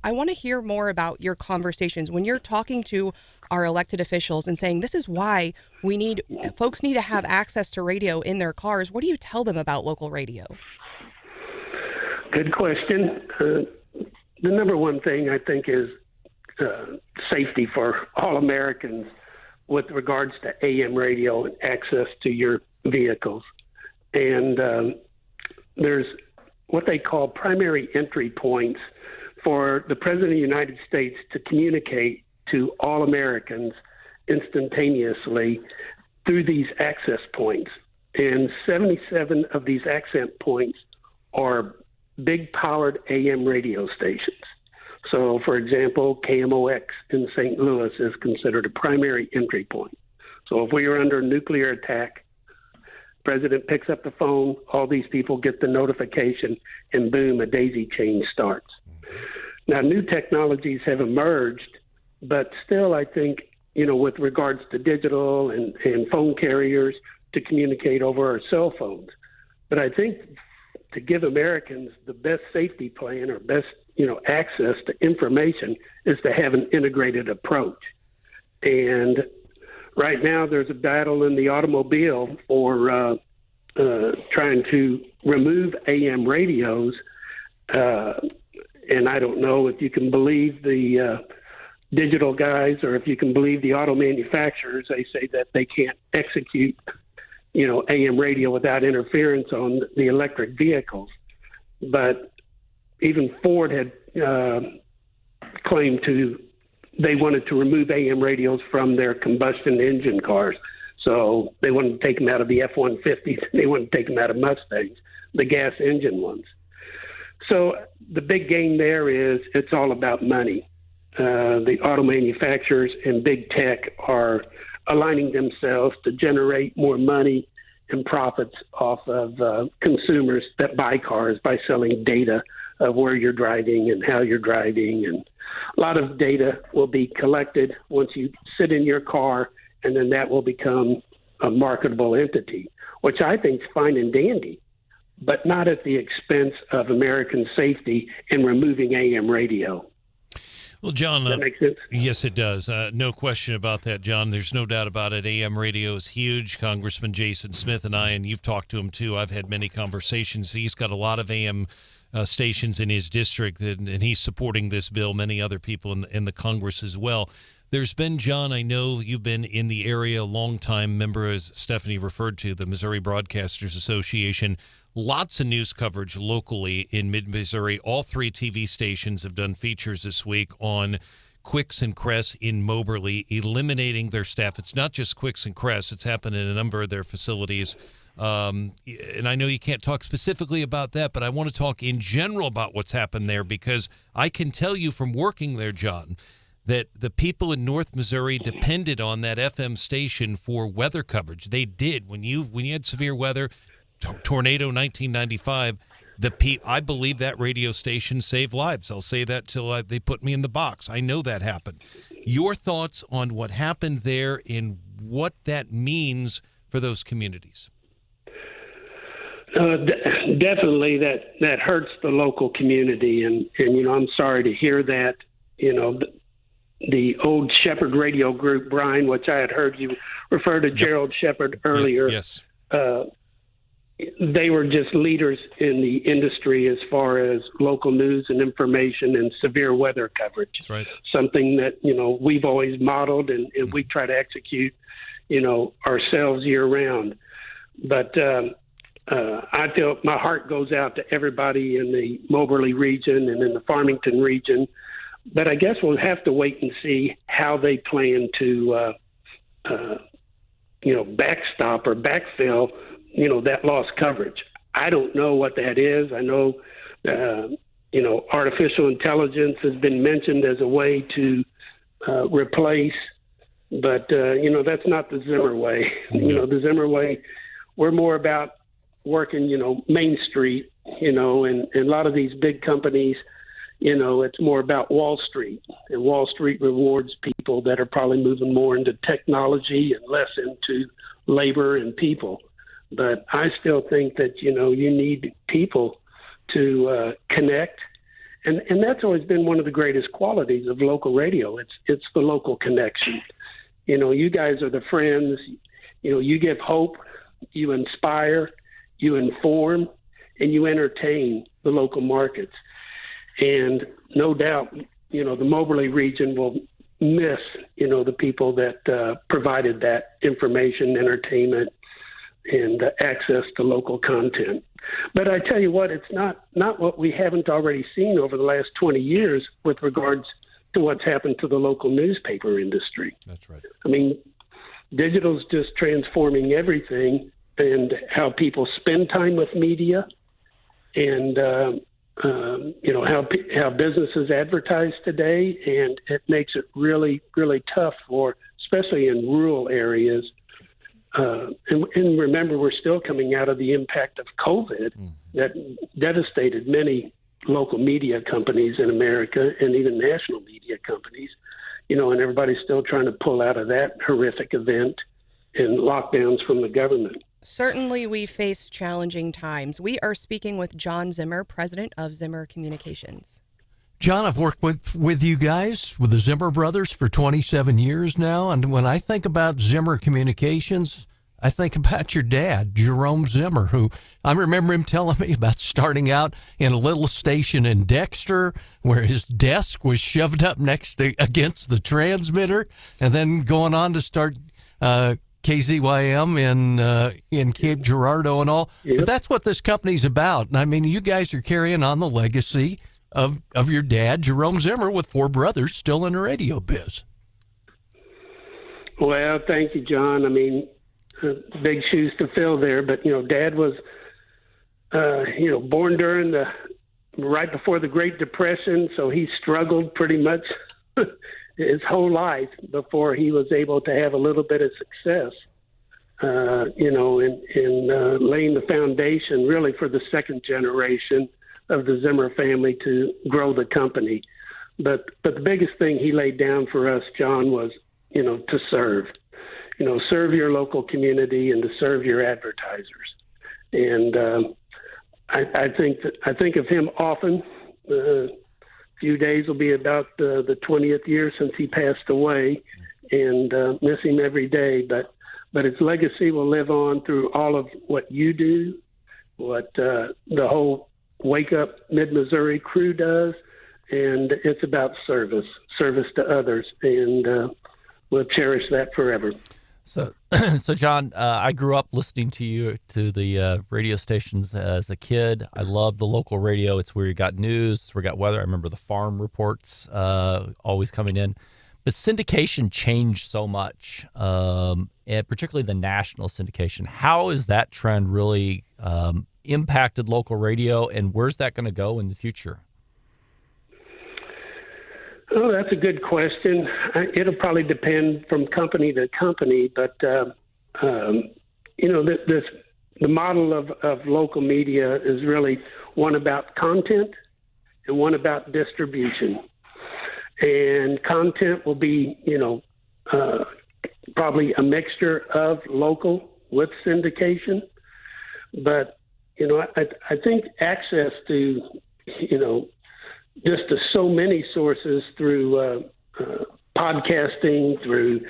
I want to hear more about your conversations when you're talking to our elected officials and saying, this is why folks need to have access to radio in their cars. What do you tell them about local radio? Good question. The number one thing I think is safety for all Americans with regards to AM radio and access to your vehicles. And there's what they call primary entry points for the President of the United States to communicate to all Americans instantaneously through these access points. And 77 of these access points are big powered AM radio stations. So, for example, KMOX in St. Louis is considered a primary entry point. So if we are under nuclear attack, President picks up the phone, all these people get the notification, and boom, a daisy chain starts. Now, new technologies have emerged, but still I think, with regards to digital and phone carriers to communicate over our cell phones. But I think to give Americans the best safety plan or best, access to information is to have an integrated approach. And right now there's a battle in the automobile for trying to remove AM radios. And I don't know if you can believe the digital guys or if you can believe the auto manufacturers. They say that they can't execute AM radio without interference on the electric vehicles. But even Ford had claimed they wanted to remove AM radios from their combustion engine cars. So they wanted to take them out of the F-150s. They wanted to take them out of Mustangs, the gas engine ones. So the big game there is it's all about money. The auto manufacturers and big tech are aligning themselves to generate more money and profits off of consumers that buy cars by selling data of where you're driving and how you're driving. And a lot of data will be collected once you sit in your car, and then that will become a marketable entity, which I think is fine and dandy, but not at the expense of American safety in removing AM radio. Well, John, Does that make sense? Yes, it does. No question about that, John. There's no doubt about it. AM radio is huge. Congressman Jason Smith and I, and you've talked to him too. I've had many conversations. He's got a lot of AM stations in his district, and he's supporting this bill. Many other people in the Congress as well. There's been, John, I know you've been in the area a long time, member, as Stephanie referred to, the Missouri Broadcasters Association. Lots of news coverage locally in mid-Missouri. All three TV stations have done features this week on Quicks and Cress in Moberly, eliminating their staff. It's not just Quicks and Cress. It's happened in a number of their facilities. And I know you can't talk specifically about that, but I want to talk in general about what's happened there, because I can tell you from working there, John, that the people in North Missouri depended on that FM station for weather coverage. They did. When you had severe weather, tornado 1995, I believe that radio station saved lives. I'll say that till they put me in the box. I know that happened. Your thoughts on what happened there and what that means for those communities? Definitely that hurts the local community. And I'm sorry to hear that. The old Shepherd Radio Group, Brian, which I had heard you refer to Gerald Shepherd earlier. Yes. They were just leaders in the industry as far as local news and information and severe weather coverage. That's right. Something that, we've always modeled and we try to execute, ourselves year round. But I feel my heart goes out to everybody in the Moberly region and in the Farmington region. But I guess we'll have to wait and see how they plan to, backstop or backfill, that lost coverage. I don't know what that is. I know, artificial intelligence has been mentioned as a way to replace But, that's not the Zimmer way. The Zimmer way, we're more about working, Main Street, and a lot of these big companies, it's more about Wall Street. And Wall Street rewards people that are probably moving more into technology and less into labor and people. But I still think that, you need people to connect. And that's always been one of the greatest qualities of local radio. It's the local connection. You guys are the friends. You give hope, you inspire, you inform, and you entertain the local markets. And no doubt, the Moberly region will miss, the people that provided that information, entertainment, and access to local content. But I tell you what, it's not what we haven't already seen over the last 20 years with regards to what's happened to the local newspaper industry. That's right. I mean, digital's just transforming everything, and how people spend time with media, and how businesses advertise today, and it makes it really, really tough for, especially in rural areas. And remember, we're still coming out of the impact of COVID that devastated many local media companies in America, and even national media companies, and everybody's still trying to pull out of that horrific event and lockdowns from the government. Certainly, we face challenging times. We are speaking with John Zimmer, president of Zimmer Communications. John, I've worked with you guys, with the Zimmer brothers, for 27 years now. And when I think about Zimmer Communications, I think about your dad, Jerome Zimmer, who I remember him telling me about starting out in a little station in Dexter where his desk was shoved up against the transmitter, and then going on to start KZYM in Cape Girardeau and all. Yep. But that's what this company's about. And I mean, you guys are carrying on the legacy of your dad, Jerome Zimmer, with 4 brothers still in the radio biz. Well, thank you, John. I mean, big shoes to fill there, but Dad was, born during right before the Great Depression, so he struggled pretty much his whole life before he was able to have a little bit of success, in laying the foundation really for the second generation of the Zimmer family to grow the company. But the biggest thing he laid down for us, John, was, to serve. Serve your local community and to serve your advertisers. And I think of him often. Few days will be about the 20th year since he passed away, and miss him every day. But his legacy will live on through all of what you do, what the whole Wake Up Mid-Missouri crew does, and it's about service to others, and we'll cherish that forever. So John, I grew up listening to you, to the radio stations as a kid. I loved the local radio. It's where you got news, it's where you got weather. I remember the farm reports always coming in. But syndication changed so much, and particularly the national syndication. How has that trend really impacted local radio, and where's that going to go in the future? Oh, that's a good question. It'll probably depend from company to company, but the model of local media is really one about content and one about distribution. And content will be, probably a mixture of local with syndication. But, I think access to, just to so many sources through podcasting, through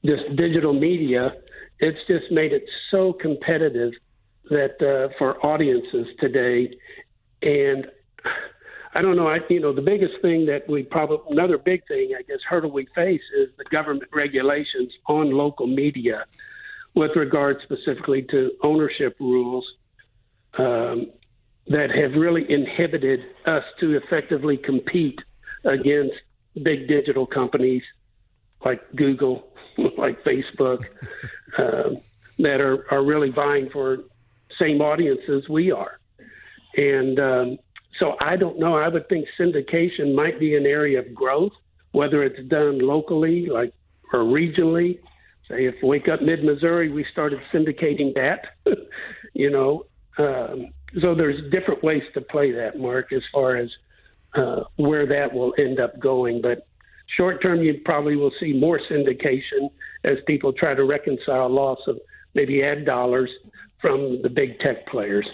just digital media, it's just made it so competitive that for audiences today. And I don't know, the biggest thing that another big thing, I guess, hurdle we face is the government regulations on local media with regard specifically to ownership rules that have really inhibited us to effectively compete against big digital companies like Google, like Facebook, that are really vying for same audiences we are. And so I don't know. I would think syndication might be an area of growth, whether it's done locally, like or regionally. Say if Wake Up Mid-Missouri, we started syndicating that, you know. So there's different ways to play that, Mark, as far as where that will end up going. But short term, you probably will see more syndication as people try to reconcile loss of maybe ad dollars from the big tech players.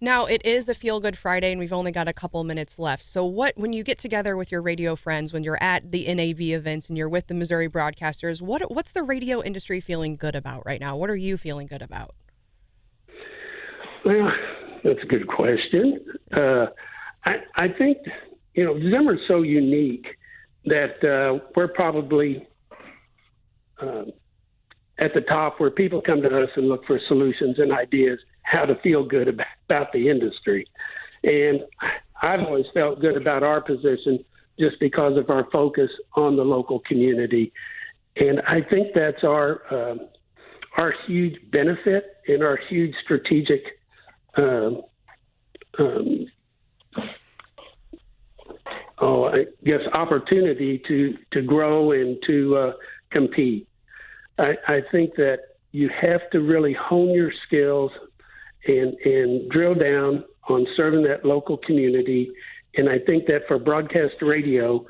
Now, it is a Feel Good Friday, and we've only got a couple minutes left. So when you get together with your radio friends, when you're at the NAB events and you're with the Missouri broadcasters, what's the radio industry feeling good about right now? What are you feeling good about? Well, that's a good question. I think, you know, Zimmer's so unique that we're probably at the top where people come to us and look for solutions and ideas how to feel good about the industry. And I've always felt good about our position just because of our focus on the local community. And I think that's our huge benefit and our huge strategic opportunity to grow and to compete. I think that you have to really hone your skills and drill down on serving that local community. And I think that for broadcast radio,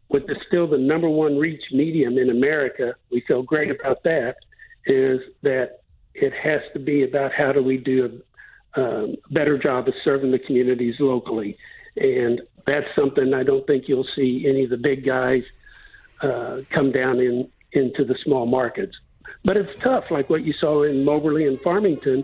with still the number one reach medium in America, we feel great about that, is that it has to be about how do we do a better job of serving the communities locally. And that's something I don't think you'll see any of the big guys come down into the small markets. But it's tough, like what you saw in Moberly and Farmington.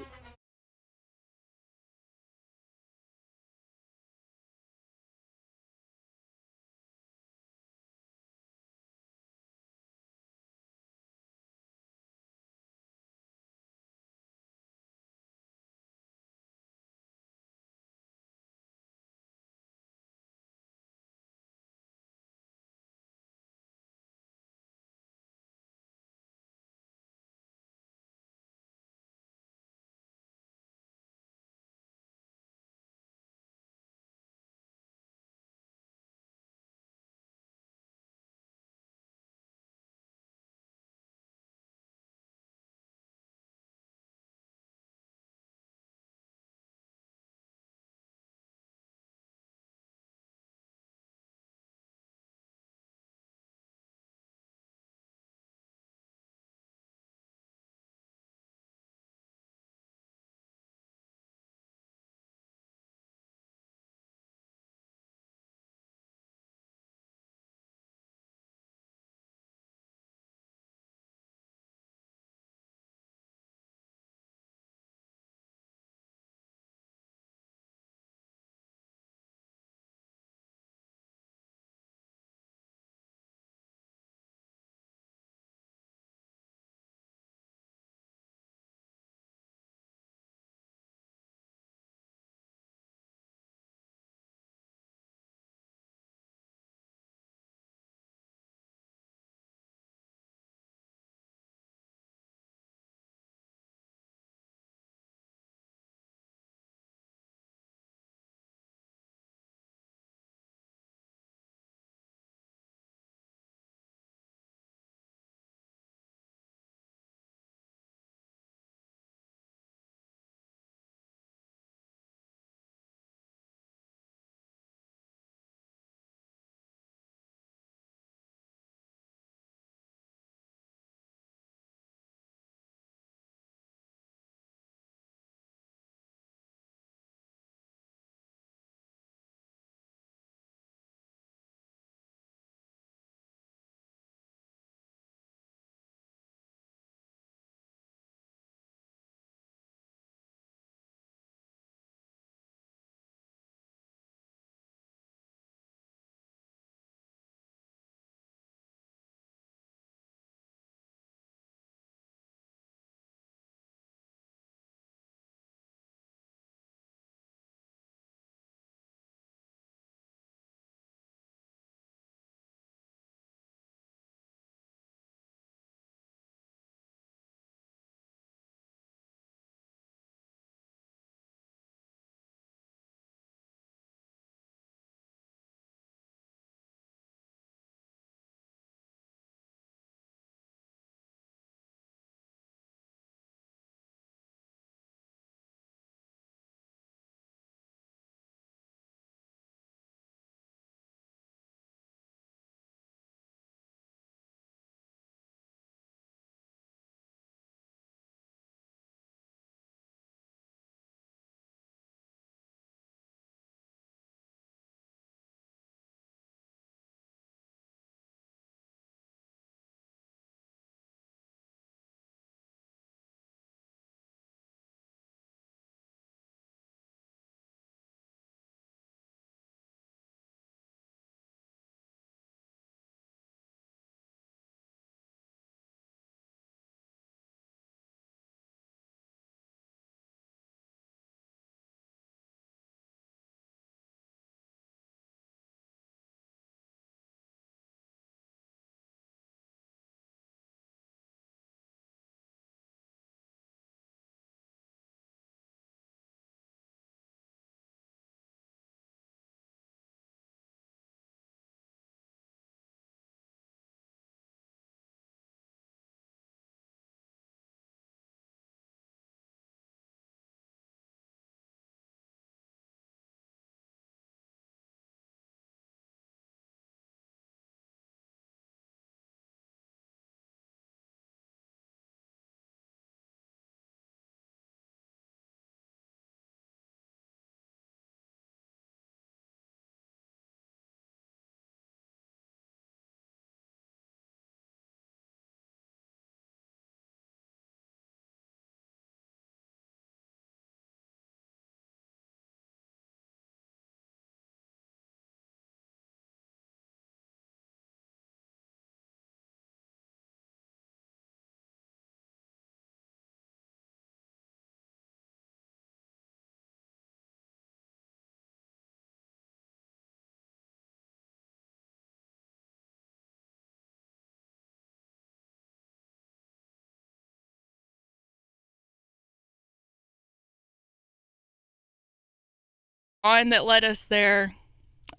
on that led us there.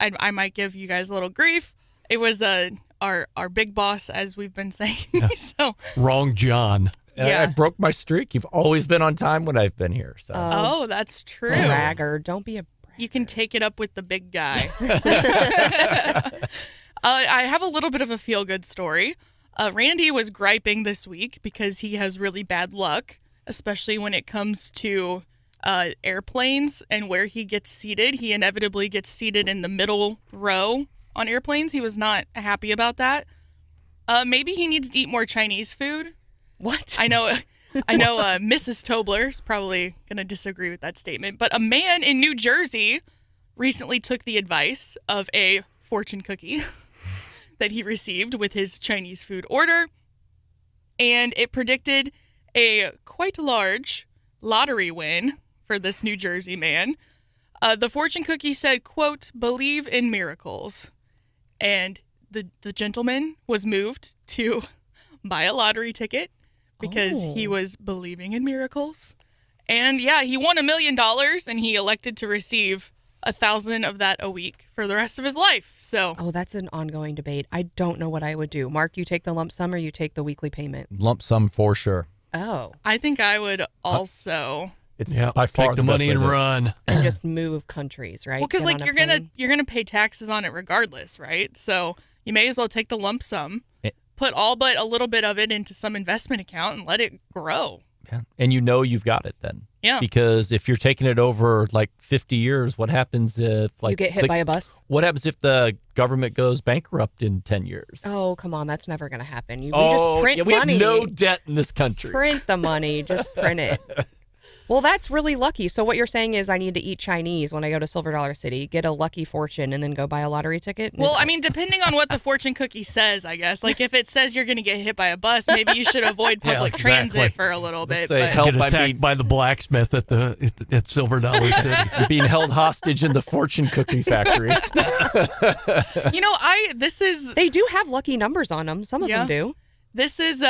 I might give you guys a little grief. It was our big boss, as we've been saying. So Wrong John. Yeah. I broke my streak. You've always been on time when I've been here. So oh, that's true. Bragger. Don't be a bragger. You can take it up with the big guy. I have a little bit of a feel-good story. Randy was griping this week because he has really bad luck, especially when it comes to airplanes and where he gets seated. He inevitably gets seated in the middle row on airplanes. He was not happy about that. Maybe he needs to eat more Chinese food. What? I know Mrs. Tobler is probably going to disagree with that statement, but a man in New Jersey recently took the advice of a fortune cookie that he received with his Chinese food order, and it predicted a quite large lottery win for this New Jersey man. The fortune cookie said, quote, "Believe in miracles." And the gentleman was moved to buy a lottery ticket because he was believing in miracles. And yeah, he won $1 million and he elected to receive 1,000 of that a week for the rest of his life. So that's an ongoing debate. I don't know what I would do. Mark, you take the lump sum or you take the weekly payment? lump sum for sure. Oh. I think I would also It's by far Take the best money way and to- run. And just move countries, right? well, because Get like on a you're plane. gonna pay taxes on it regardless, right? So you may as well take the lump sum, Eh. put all but a little bit of it into some investment account and let it grow. Yeah. And you know you've got it then. Yeah. Because if you're taking it over like 50 years, what happens if like You get hit by a bus? What happens if the government goes bankrupt in 10 years? Oh, come on. That's never going to happen. We just print yeah, we money. have no debt in this country. Print the money. Just print it. Well, that's really lucky. So what you're saying is I need to eat Chinese when I go to Silver Dollar City, get a lucky fortune, and then go buy a lottery ticket? Well, I mean, depending on what the fortune cookie says, I guess. Like if it says you're going to get hit by a bus, maybe you should avoid public transit exactly. for a little bit. say But help. Get I attacked mean- by the blacksmith at Silver Dollar City. You're being held hostage in the fortune cookie factory. you know, this is they do have lucky numbers on them. Some of them do. This is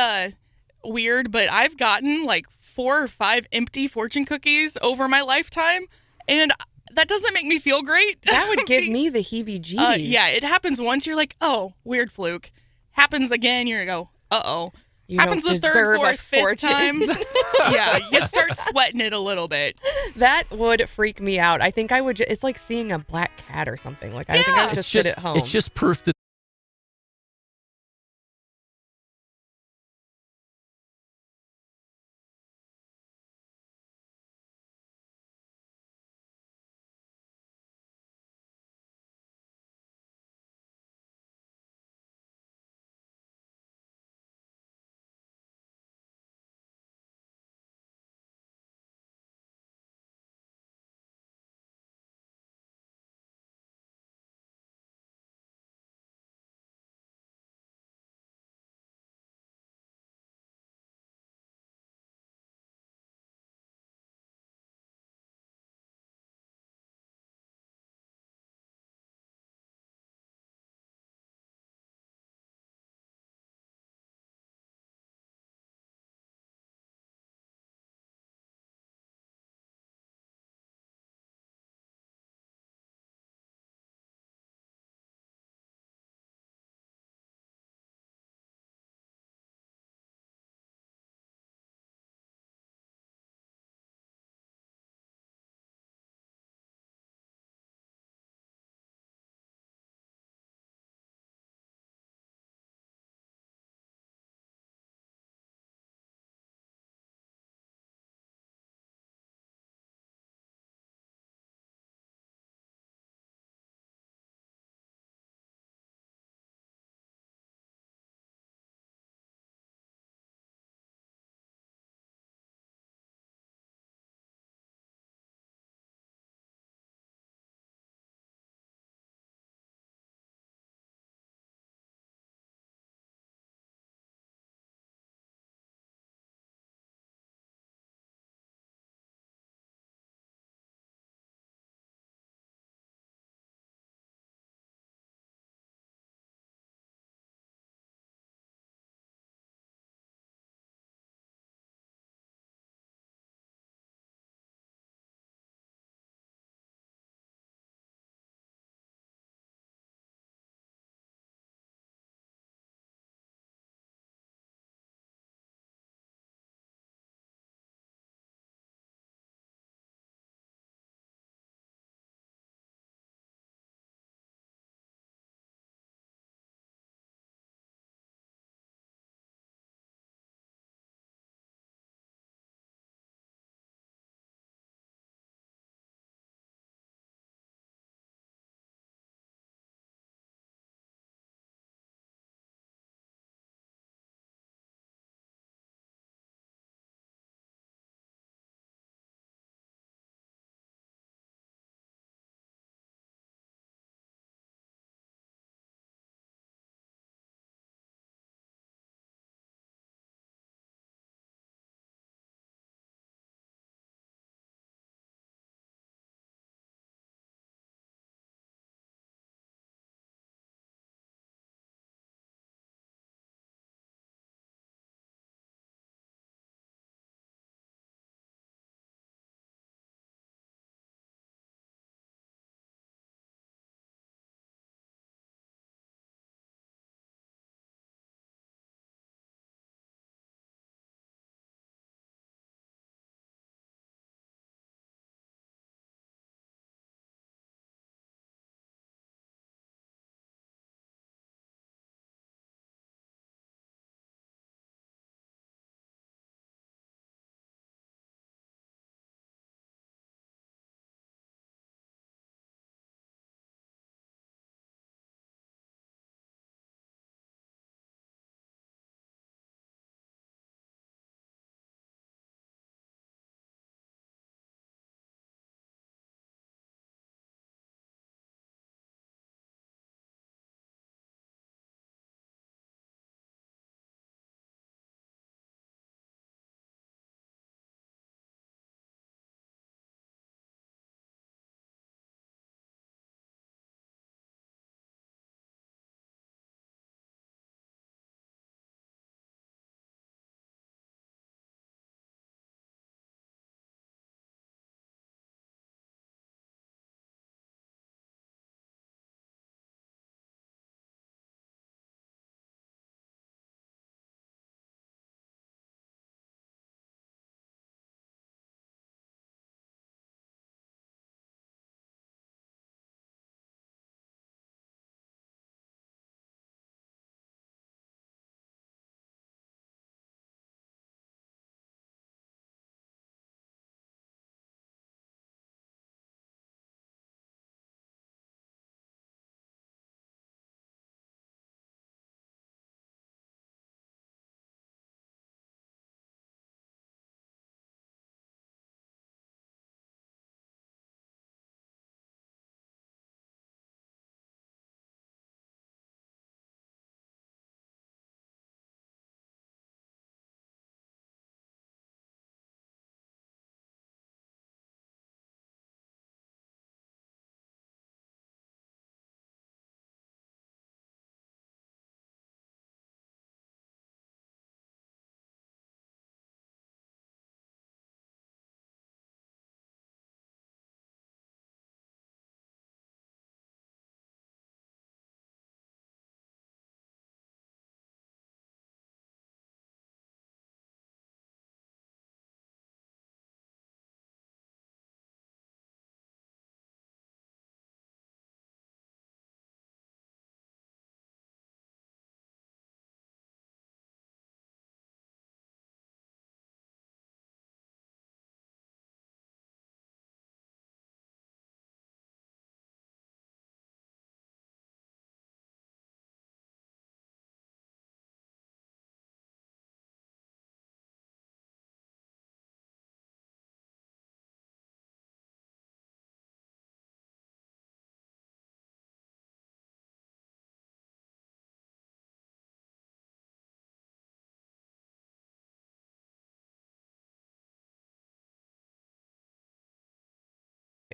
weird, but I've gotten like 4 or 5 empty fortune cookies over my lifetime, and that doesn't make me feel great. That would give me the heebie-jeebies. Yeah, it happens once, you're like, oh, weird fluke. Happens again, you're going to go, uh-oh. You Happens don't the third, deserve a fourth, fifth fortune. time. Yeah, you start sweating it a little bit. That would freak me out. I think I would. It's like seeing a black cat or something. Like I think I would just sit at home. It's just proof that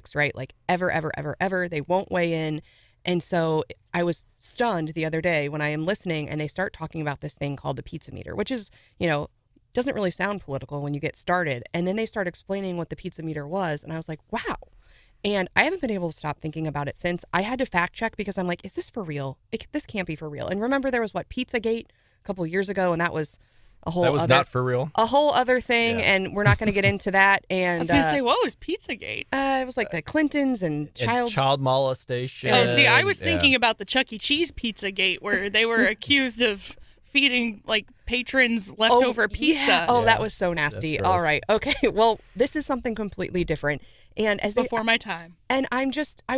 politics, right? Like ever, ever, ever, ever. They won't weigh in. And so I was stunned the other day when I am listening and they start talking about this thing called the pizza meter, which is, doesn't really sound political when you get started. And then they start explaining what the pizza meter was. And I was like, wow. And I haven't been able to stop thinking about it since. I had to fact check because I'm like, is this for real? This can't be for real. And remember there was Pizzagate a couple of years ago, and that was not for real. A whole other thing, and we're not going to get into that. And I was going to say, what was Pizzagate? It was like the Clintons and child molestation. Oh, see, I was thinking about the Chuck E. Cheese Pizzagate, where they were accused of feeding like patrons leftover pizza. Yeah. Oh, that was so nasty. All right. Okay. Well, this is something completely different. And as before my time. And I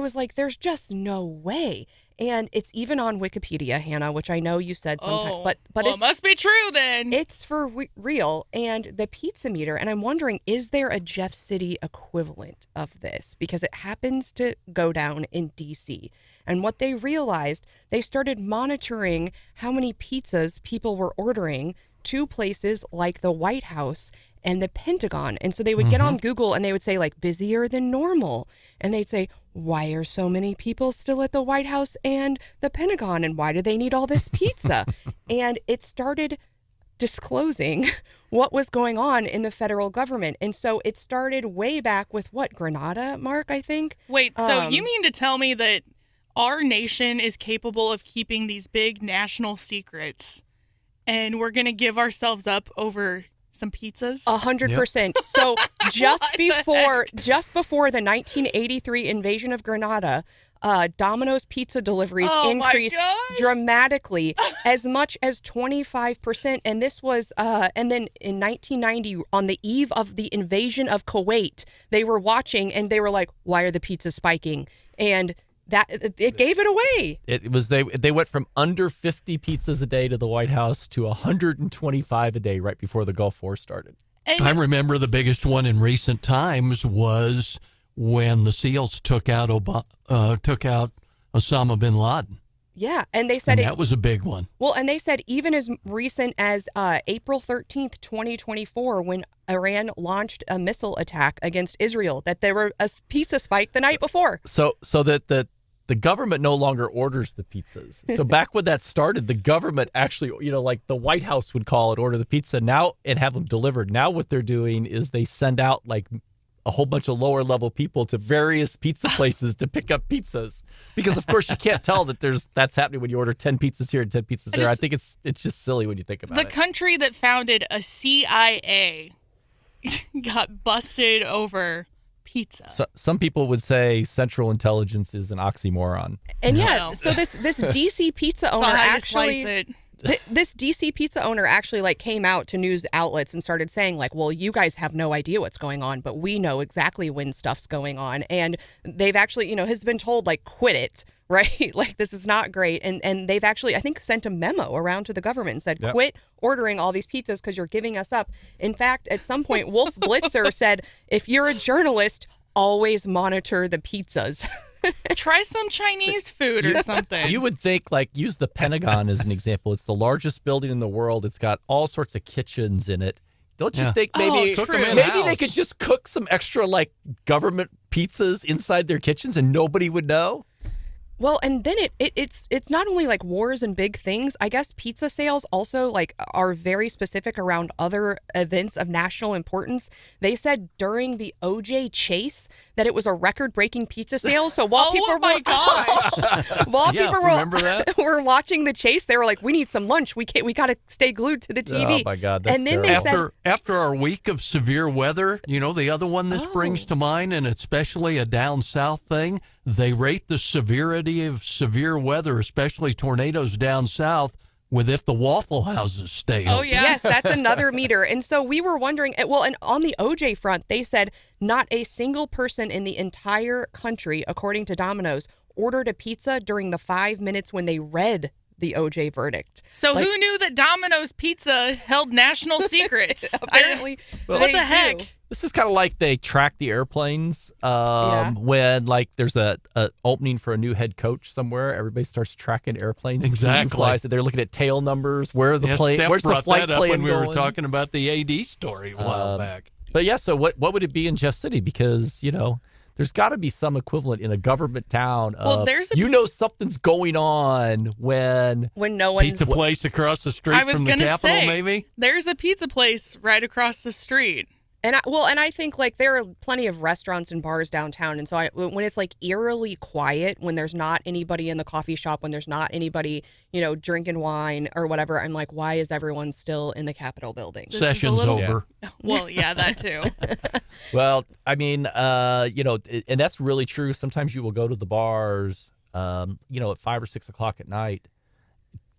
was like, there's just no way. And it's even on Wikipedia, Hannah, which I know you said sometimes, but it must be true then. It's for real. And the pizza meter, and I'm wondering, is there a Jeff City equivalent of this? Because it happens to go down in D.C. And what they realized, they started monitoring how many pizzas people were ordering to places like the White House and the Pentagon. And so they would get on Google and they would say like busier than normal. And they'd say, why are so many people still at the White House and the Pentagon? And why do they need all this pizza? And it started disclosing what was going on in the federal government. And so it started way back with Grenada, Mark, I think. Wait, so you mean to tell me that our nation is capable of keeping these big national secrets and we're going to give ourselves up over some pizzas? 100%. So just before the 1983 invasion of Grenada, Domino's pizza deliveries increased dramatically, as much as 25%. And this was, and then in 1990, on the eve of the invasion of Kuwait, they were watching and they were like, why are the pizzas spiking? And that it gave it away. It was they went from under 50 pizzas a day to the White House to 125 a day right before the Gulf War started. I remember the biggest one in recent times was when the SEALs took out Osama bin Laden. Yeah, and they said that was a big one. Well, and they said even as recent as April 13th, 2024, when Iran launched a missile attack against Israel, that there were a pizza spike the night before. So that the government no longer orders the pizzas. So back when that started, the government actually, like the White House would call it, order the pizza now and have them delivered. Now what they're doing is they send out like a whole bunch of lower level people to various pizza places to pick up pizzas, because of course you can't tell that that's happening when you order 10 pizzas here and 10 pizzas there. I think it's just silly when you think about it. The country that founded a CIA got busted over pizza. So some people would say Central Intelligence is an oxymoron. And so this DC pizza owner actually. This DC pizza owner actually came out to news outlets and started saying well, you guys have no idea what's going on, but we know exactly when stuff's going on. And they've actually, has been told quit it, right? This is not great. And they've actually, I think, sent a memo around to the government and said, quit ordering all these pizzas because you're giving us up. In fact, at some point, Wolf Blitzer said, if you're a journalist, always monitor the pizzas. Try some Chinese food or something. You would think, use the Pentagon as an example. It's the largest building in the world. It's got all sorts of kitchens in it. Don't you think maybe they could just cook some extra government pizzas inside their kitchens and nobody would know? Well, and then it's not only wars and big things. I guess pizza sales also are very specific around other events of national importance. They said during the OJ chase that it was a record-breaking pizza sale. So while people were watching the chase, they were like, "We need some lunch. We got to stay glued to the TV." Oh my God! That's and then terrible. After our week of severe weather, the other one this brings to mind, and especially a down south thing. They rate the severity of severe weather, especially tornadoes down south, with if the Waffle Houses stay open. Oh, yeah. Yes, that's another meter. And so we were wondering, and on the OJ front, they said not a single person in the entire country, according to Domino's, ordered a pizza during the 5 minutes when they read the OJ verdict. So who knew that Domino's Pizza held national secrets? Apparently. What the heck? This is kind of like they track the airplanes when there's a opening for a new head coach somewhere. Everybody starts tracking airplanes. Exactly. They're looking at tail numbers. Where's the flight plan when we going? were talking about the AD story a while back. But yeah, so what would it be in Jeff City? Because there's got to be some equivalent in a government town of, Well, there's something's going on when no one's Pizza place across the street I was from the gonna Capitol, say, maybe? there's a pizza place right across the street. And I think like there are plenty of restaurants and bars downtown, and so when it's like eerily quiet, when there's not anybody in the coffee shop, when there's not anybody, drinking wine or whatever, I'm like, why is everyone still in the Capitol building? Session's over. Well, yeah, that too. Well, I mean, and that's really true. Sometimes you will go to the bars, at 5 or 6 o'clock at night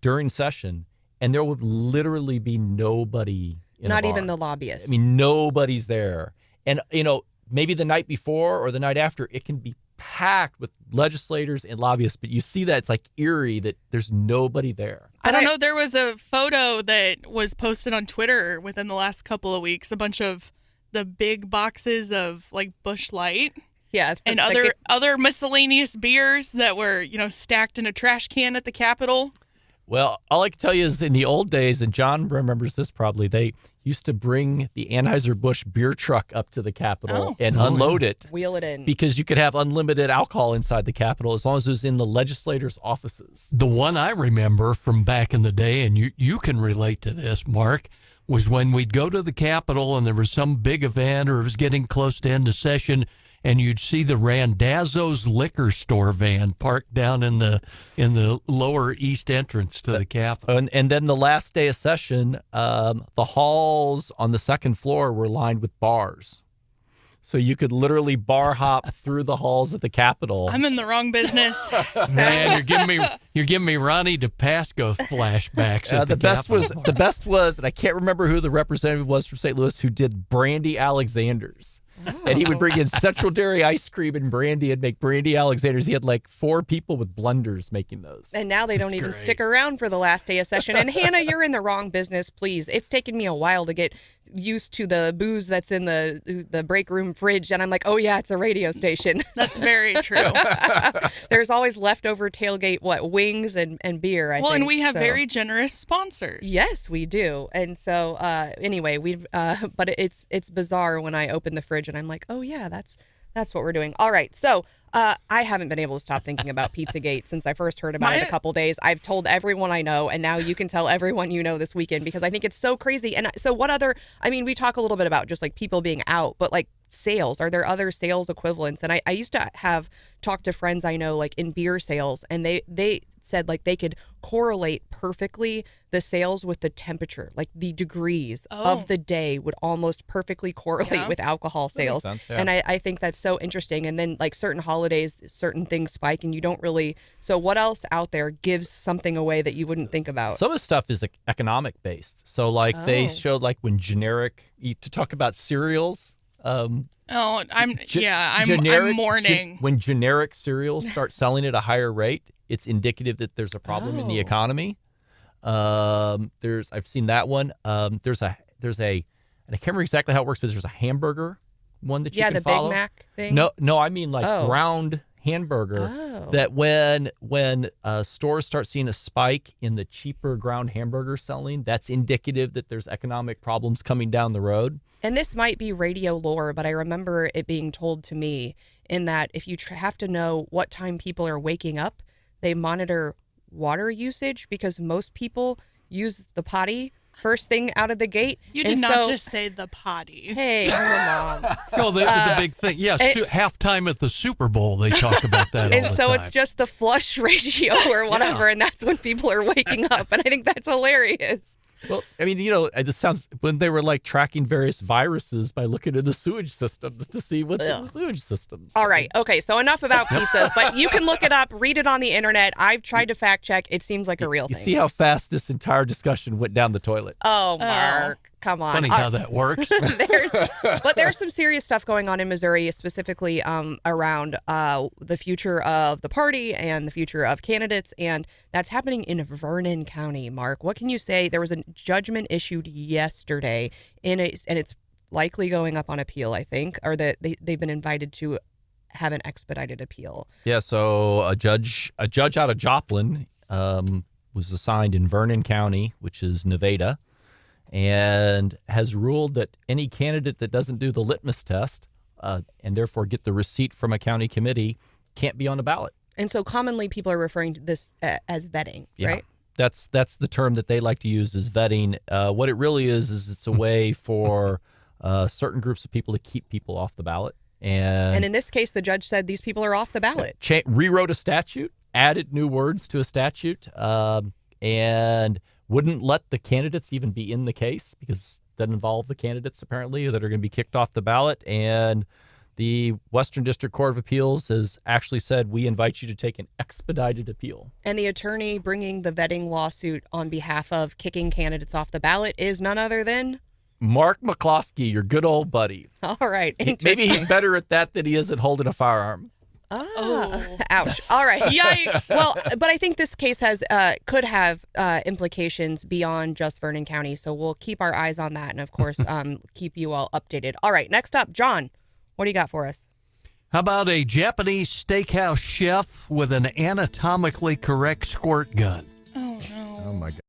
during session, and there would literally be nobody. Not even the lobbyists. I mean, nobody's there. And, maybe the night before or the night after, it can be packed with legislators and lobbyists. But you see that it's like eerie that there's nobody there. I don't know. There was a photo that was posted on Twitter within the last couple of weeks. A bunch of the big boxes of like Busch Light. Yeah. And other miscellaneous beers that were, stacked in a trash can at the Capitol. Well, all I can tell you is in the old days, and John remembers this probably, they used to bring the Anheuser-Busch beer truck up to the Capitol and unload it. Wheel it in. Because you could have unlimited alcohol inside the Capitol as long as it was in the legislators' offices. The one I remember from back in the day, and you can relate to this, Mark, was when we'd go to the Capitol and there was some big event or it was getting close to end of session, and you'd see the Randazzo's liquor store van parked down in the lower east entrance to the Capitol. And then the last day of session, the halls on the second floor were lined with bars. So you could literally bar hop through the halls of the Capitol. I'm in the wrong business. Man, you're giving me Ronnie DePasco flashbacks. At the best was, and I can't remember who the representative was from St. Louis who did Brandy Alexander's. And he would bring in Central Dairy ice cream and brandy and make Brandy Alexander's. He had like 4 people with blenders making those. And now they don't even stick around for the last day of session. And Hannah, you're in the wrong business, please. It's taken me a while to get used to the booze that's in the break room fridge. And I'm like, oh, yeah, it's a radio station. That's very true. There's always leftover tailgate, wings and beer, I think. And we have very generous sponsors. Yes, we do. And so anyway, but it's bizarre when I open the fridge and I'm like, oh, yeah, that's what we're doing. All right. So I haven't been able to stop thinking about Pizzagate since I first heard about it a couple days. I've told everyone I know, and now you can tell everyone you know this weekend because I think it's so crazy. And so we talk a little bit about just like people being out, but like sales, are there other sales equivalents? And I used to have talked to friends I know like in beer sales, and they said like they could correlate perfectly the sales with the temperature, like the degrees of the day would almost perfectly correlate with alcohol sales. That makes sense, yeah. And I think that's so interesting. And then like certain holidays, certain things spike and you don't really, so what else out there gives something away that you wouldn't think about? Some of the stuff is economic based. So like they showed like when to talk about cereals. I'm mourning. When generic cereals start selling at a higher rate, it's indicative that there's a problem in the economy. I've seen that one. There's a, and I can't remember exactly how it works, but there's a hamburger one that you can follow. Big Mac thing. No, I mean like ground hamburger. That when stores start seeing a spike in the cheaper ground hamburger selling, that's indicative that there's economic problems coming down the road. And this might be radio lore, but I remember it being told to me in that if you have to know what time people are waking up, they monitor water usage because most people use the potty first thing out of the gate. You did not just say the potty. Hey, I'm a mom. No, the big thing. Yeah, halftime at the Super Bowl, they talk about that all the time. And so it's just the flush ratio or whatever, and that's when people are waking up. And I think that's hilarious. Well, I mean, this sounds when they were like tracking various viruses by looking at the sewage systems to see what's in the sewage systems. All right. Okay. So enough about pizzas, but you can look it up, read it on the internet. I've tried to fact check. It seems like a real thing. You see how fast this entire discussion went down the toilet. Oh, Mark. Come on. Funny how that works. But there's some serious stuff going on in Missouri, specifically around the future of the party and the future of candidates, and that's happening in Vernon County. Mark, what can you say? There was a judgment issued yesterday, and it's likely going up on appeal, I think, or that they've been invited to have an expedited appeal. Yeah, so a judge out of Joplin was assigned in Vernon County, which is Nevada, and has ruled that any candidate that doesn't do the litmus test and therefore get the receipt from a county committee can't be on a ballot. And so commonly people are referring to this as vetting, right? That's the term that they like to use, is vetting. What it really is it's a way for certain groups of people to keep people off the ballot. And in this case, the judge said these people are off the ballot. Rewrote a statute, added new words to a statute, and wouldn't let the candidates even be in the case because it doesn't involve the candidates, apparently, that are going to be kicked off the ballot. And the Western District Court of Appeals has actually said, we invite you to take an expedited appeal. And the attorney bringing the vetting lawsuit on behalf of kicking candidates off the ballot is none other than Mark McCloskey, your good old buddy. All right. Maybe he's better at that than he is at holding a firearm. Ouch. All right. Yikes. Well, but I think this case could have implications beyond just Vernon County. So we'll keep our eyes on that and, of course, keep you all updated. All right. Next up, John, what do you got for us? How about a Japanese steakhouse chef with an anatomically correct squirt gun? Oh, no. Oh, my God.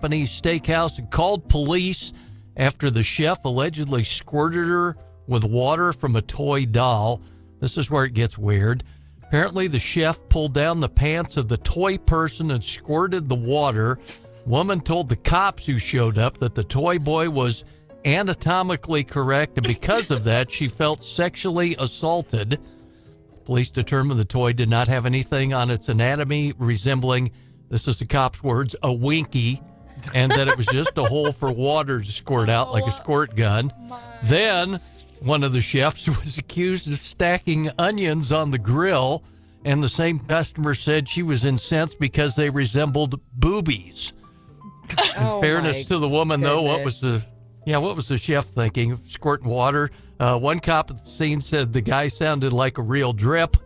Japanese steakhouse and called police after the chef allegedly squirted her with water from a toy doll. This is where it gets weird. Apparently, the chef pulled down the pants of the toy person and squirted the water. Woman told the cops who showed up that the toy boy was anatomically correct, and because of that, she felt sexually assaulted. Police determined the toy did not have anything on its anatomy resembling, this is the cop's words, a winky, and that it was just a hole for water to squirt out like a squirt gun. Then one of the chefs was accused of stacking onions on the grill, and the same customer said she was incensed because they resembled boobies. In fairness to the woman, though, what was the chef thinking? Squirting water. One cop at the scene said the guy sounded like a real drip.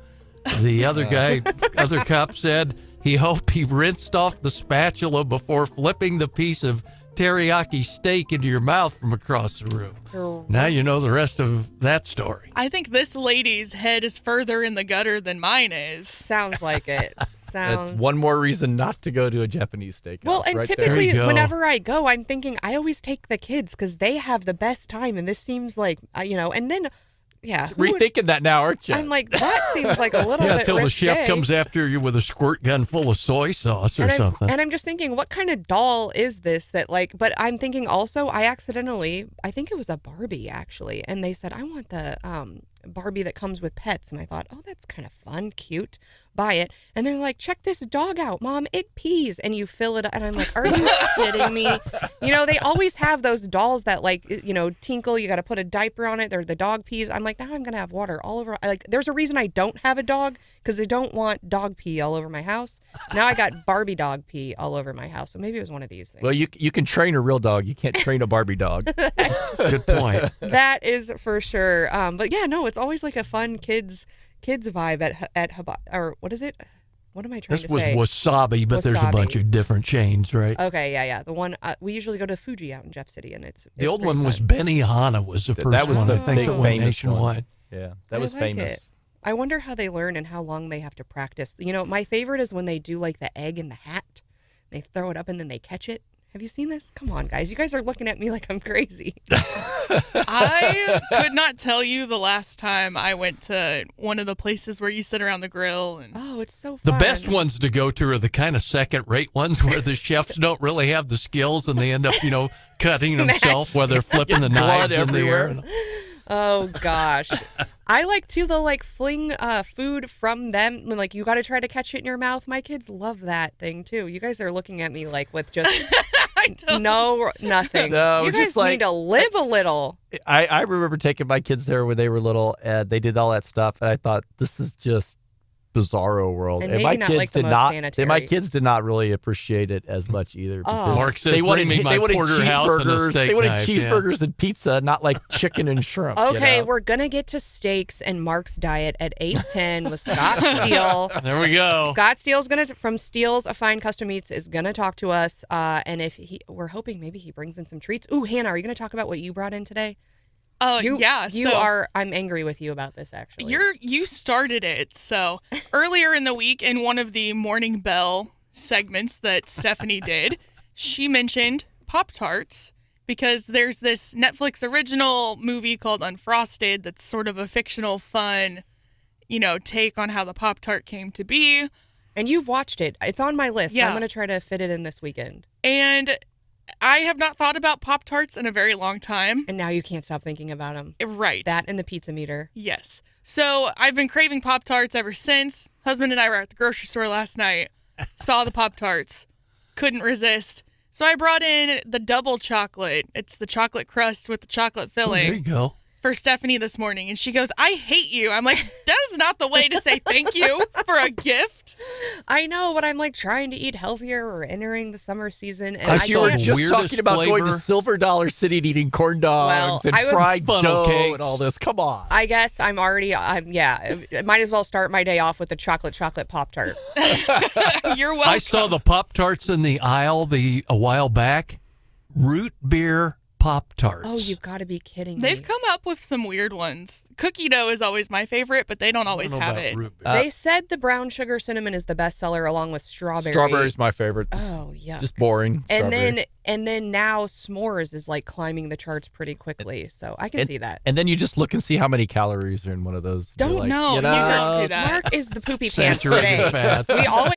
The other cop said he hoped he rinsed off the spatula before flipping the piece of teriyaki steak into your mouth from across the room. Now you know the rest of that story. I think this lady's head is further in the gutter than mine is. Sounds like it. That's one more reason not to go to a Japanese steakhouse. Well, and right typically there. whenever I go, I'm thinking I always take the kids because they have the best time, and this seems like and then. Yeah. Rethinking that now, aren't you? I'm like, that seems like a little bit until the chef risque. comes after you with a squirt gun full of soy sauce or something. And I'm just thinking, what kind of doll is this that but I'm thinking also, I think it was a Barbie actually, and they said, I want the Barbie that comes with pets, and I thought, oh, that's kind of fun, cute, buy it. And they're like, check this dog out, Mom, it pees, and you fill it up, and I'm like, are you kidding me? They always have those dolls that tinkle, you got to put a diaper on it, they're the dog pees. I'm like, now I'm gonna have water all over. There's a reason I don't have a dog, because I don't want dog pee all over my house. Now I got Barbie dog pee all over my house, so maybe it was one of these things. Well, you can train a real dog, you can't train a Barbie dog. Good point. That is for sure. But yeah, no, it's always like a fun kids vibe at or what is it? What am I trying to say? This was Wasabi, but there's a bunch of different chains, right? Okay, yeah. The one we usually go to Fuji out in Jeff City, and it's the old one fun. was Benihana was the first that was one. the I think big that went famous nationwide. One. Yeah, that was like famous. It. I wonder how they learn and how long they have to practice. My favorite is when they do like the egg in the hat. They throw it up and then they catch it. Have you seen this? Come on, guys. You guys are looking at me like I'm crazy. I could not tell you the last time I went to one of the places where you sit around the grill. Oh, it's so fun. The best ones to go to are the kind of second-rate ones where the chefs don't really have the skills and they end up, cutting themselves while they're flipping the knives in the air. Oh gosh, I like to fling food from them. Like you got to try to catch it in your mouth. My kids love that thing too. You guys are looking at me like with just nothing. No, you guys just need to live a little. I remember taking my kids there when they were little, and they did all that stuff, and I thought, this is just bizarro world. And my maybe not kids like the did most not. sanitary. And my kids did not really appreciate it as much either. Because Mark says, bring me my porterhouse and a steak They wanted knife, cheeseburgers and pizza, not like chicken and shrimp. Okay, we're gonna get to steaks and Mark's diet at 8:10 with Scott Steele. There we go. Scott Steele's from Steele's A Fine Custom Meats is gonna talk to us, and we're hoping maybe he brings in some treats. Ooh, Hannah, are you gonna talk about what you brought in today? Oh, yeah. I'm angry with you about this, actually. You started it. So earlier in the week, in one of the Morning Bell segments that Stephanie did, she mentioned Pop-Tarts because there's this Netflix original movie called Unfrosted that's sort of a fictional, fun, take on how the Pop-Tart came to be. And you've watched it. It's on my list. Yeah. I'm going to try to fit it in this weekend. And I have not thought about Pop-Tarts in a very long time. And now you can't stop thinking about them. Right. That and the pizza meter. Yes. So I've been craving Pop-Tarts ever since. Husband and I were at the grocery store last night, saw the Pop-Tarts, couldn't resist. So I brought in the double chocolate. It's the chocolate crust with the chocolate filling. There you go. For Stephanie this morning, and she goes, I hate you. I'm like, that is not the way to say thank you for a gift. I know, but I'm trying to eat healthier or entering the summer season. And You were the just weirdest talking about going to flavor. Silver Dollar City and eating corn dogs and fried funnel dough cakes. and all this. Come on. I guess I might as well start my day off with the chocolate Pop-Tart. You're welcome. I saw the Pop-Tarts in the aisle a while back. Root beer Pop-Tarts. Oh, you've got to be kidding They've me. come up with some weird ones. Cookie dough is always my favorite, but they don't always I don't know have about it. root beer. They said the brown sugar cinnamon is the best seller along with strawberry. Strawberry's my favorite. Oh, yeah. Just boring. And then now s'mores is like climbing the charts pretty quickly. So I can see that. And then you just look and see how many calories are in one of those. You're Don't like, No, you don't do that. Mark is the poopy pants Saturated today. fats. We always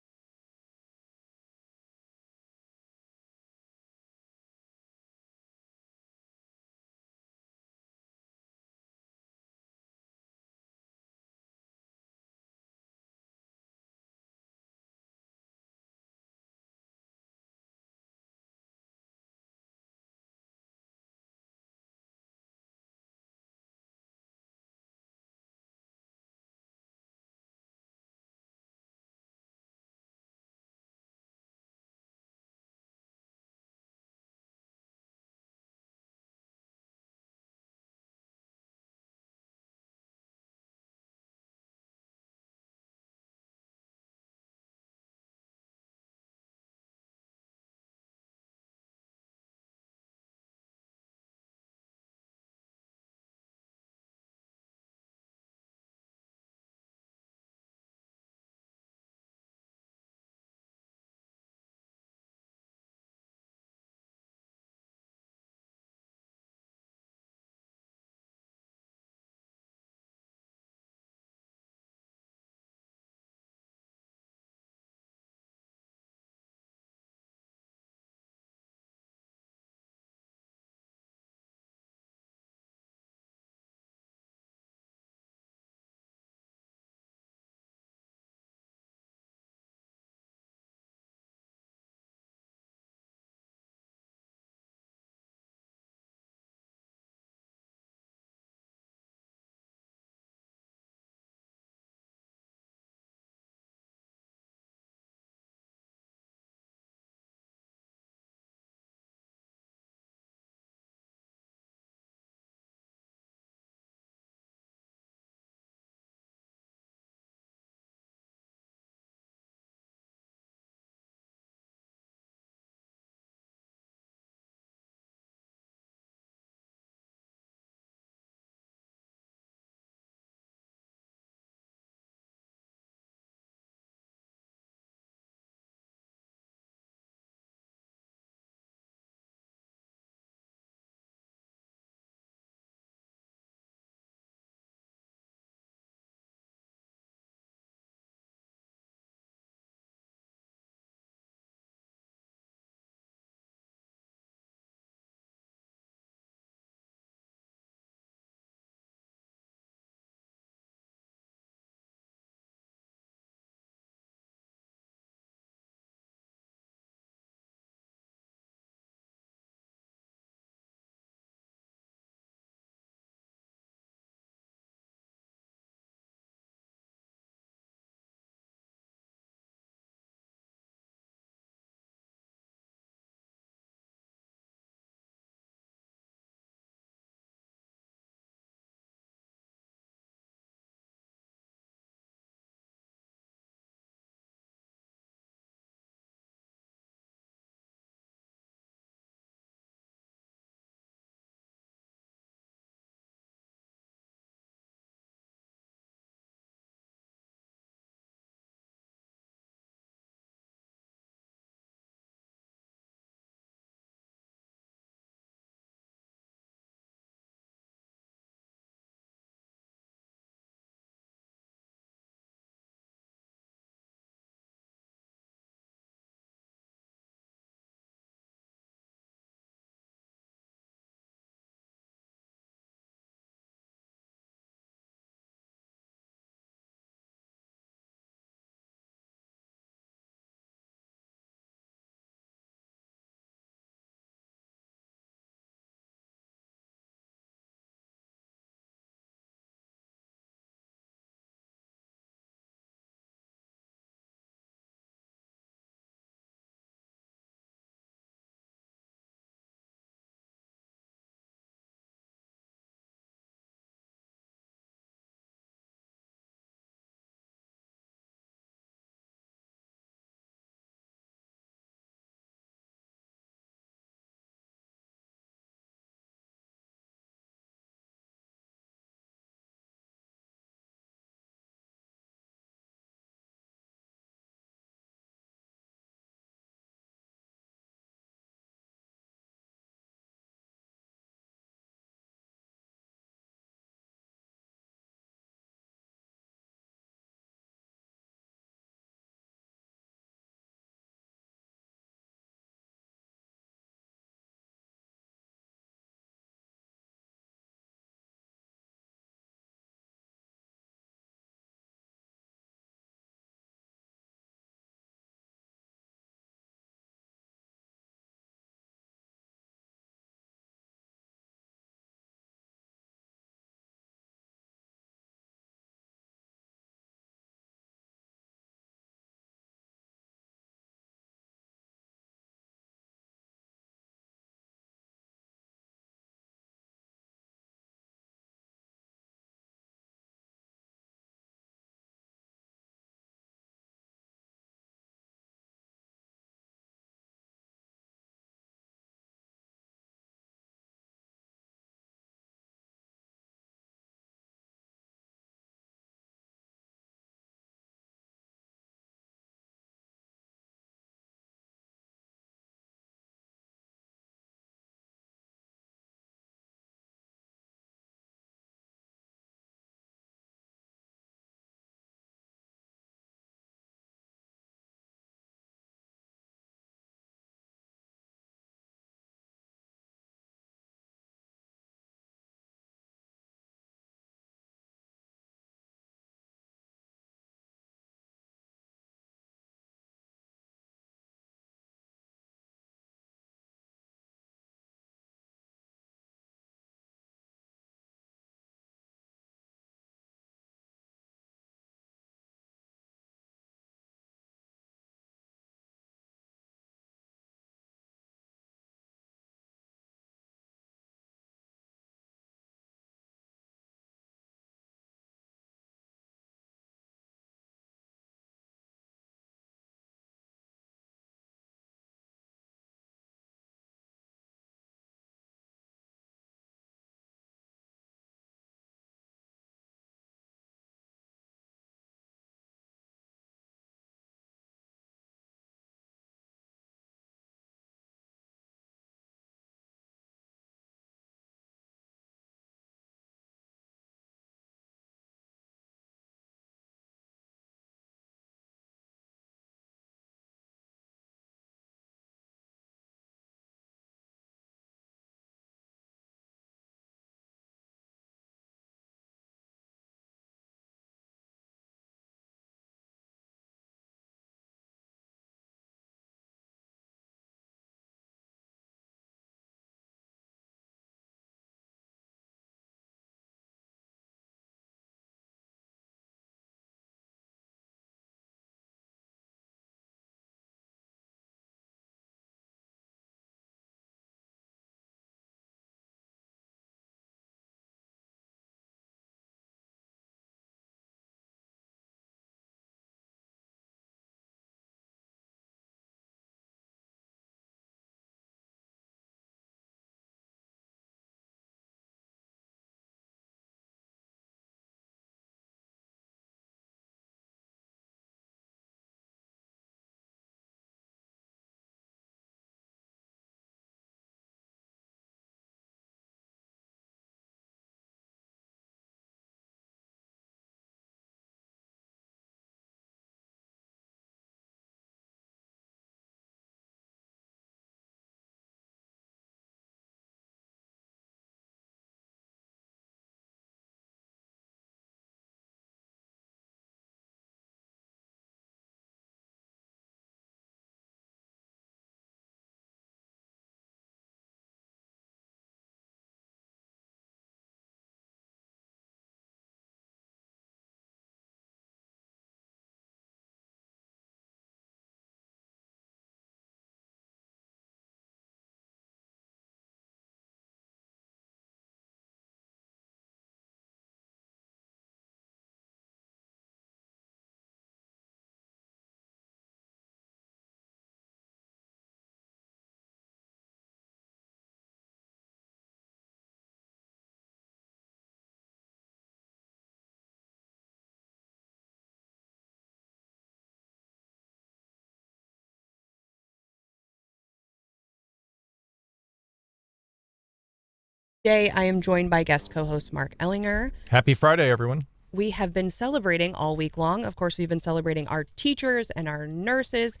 Today, I am joined by guest co-host Mark Ellinger. Happy Friday, everyone. We have been celebrating all week long. Of course, we've been celebrating our teachers and our nurses.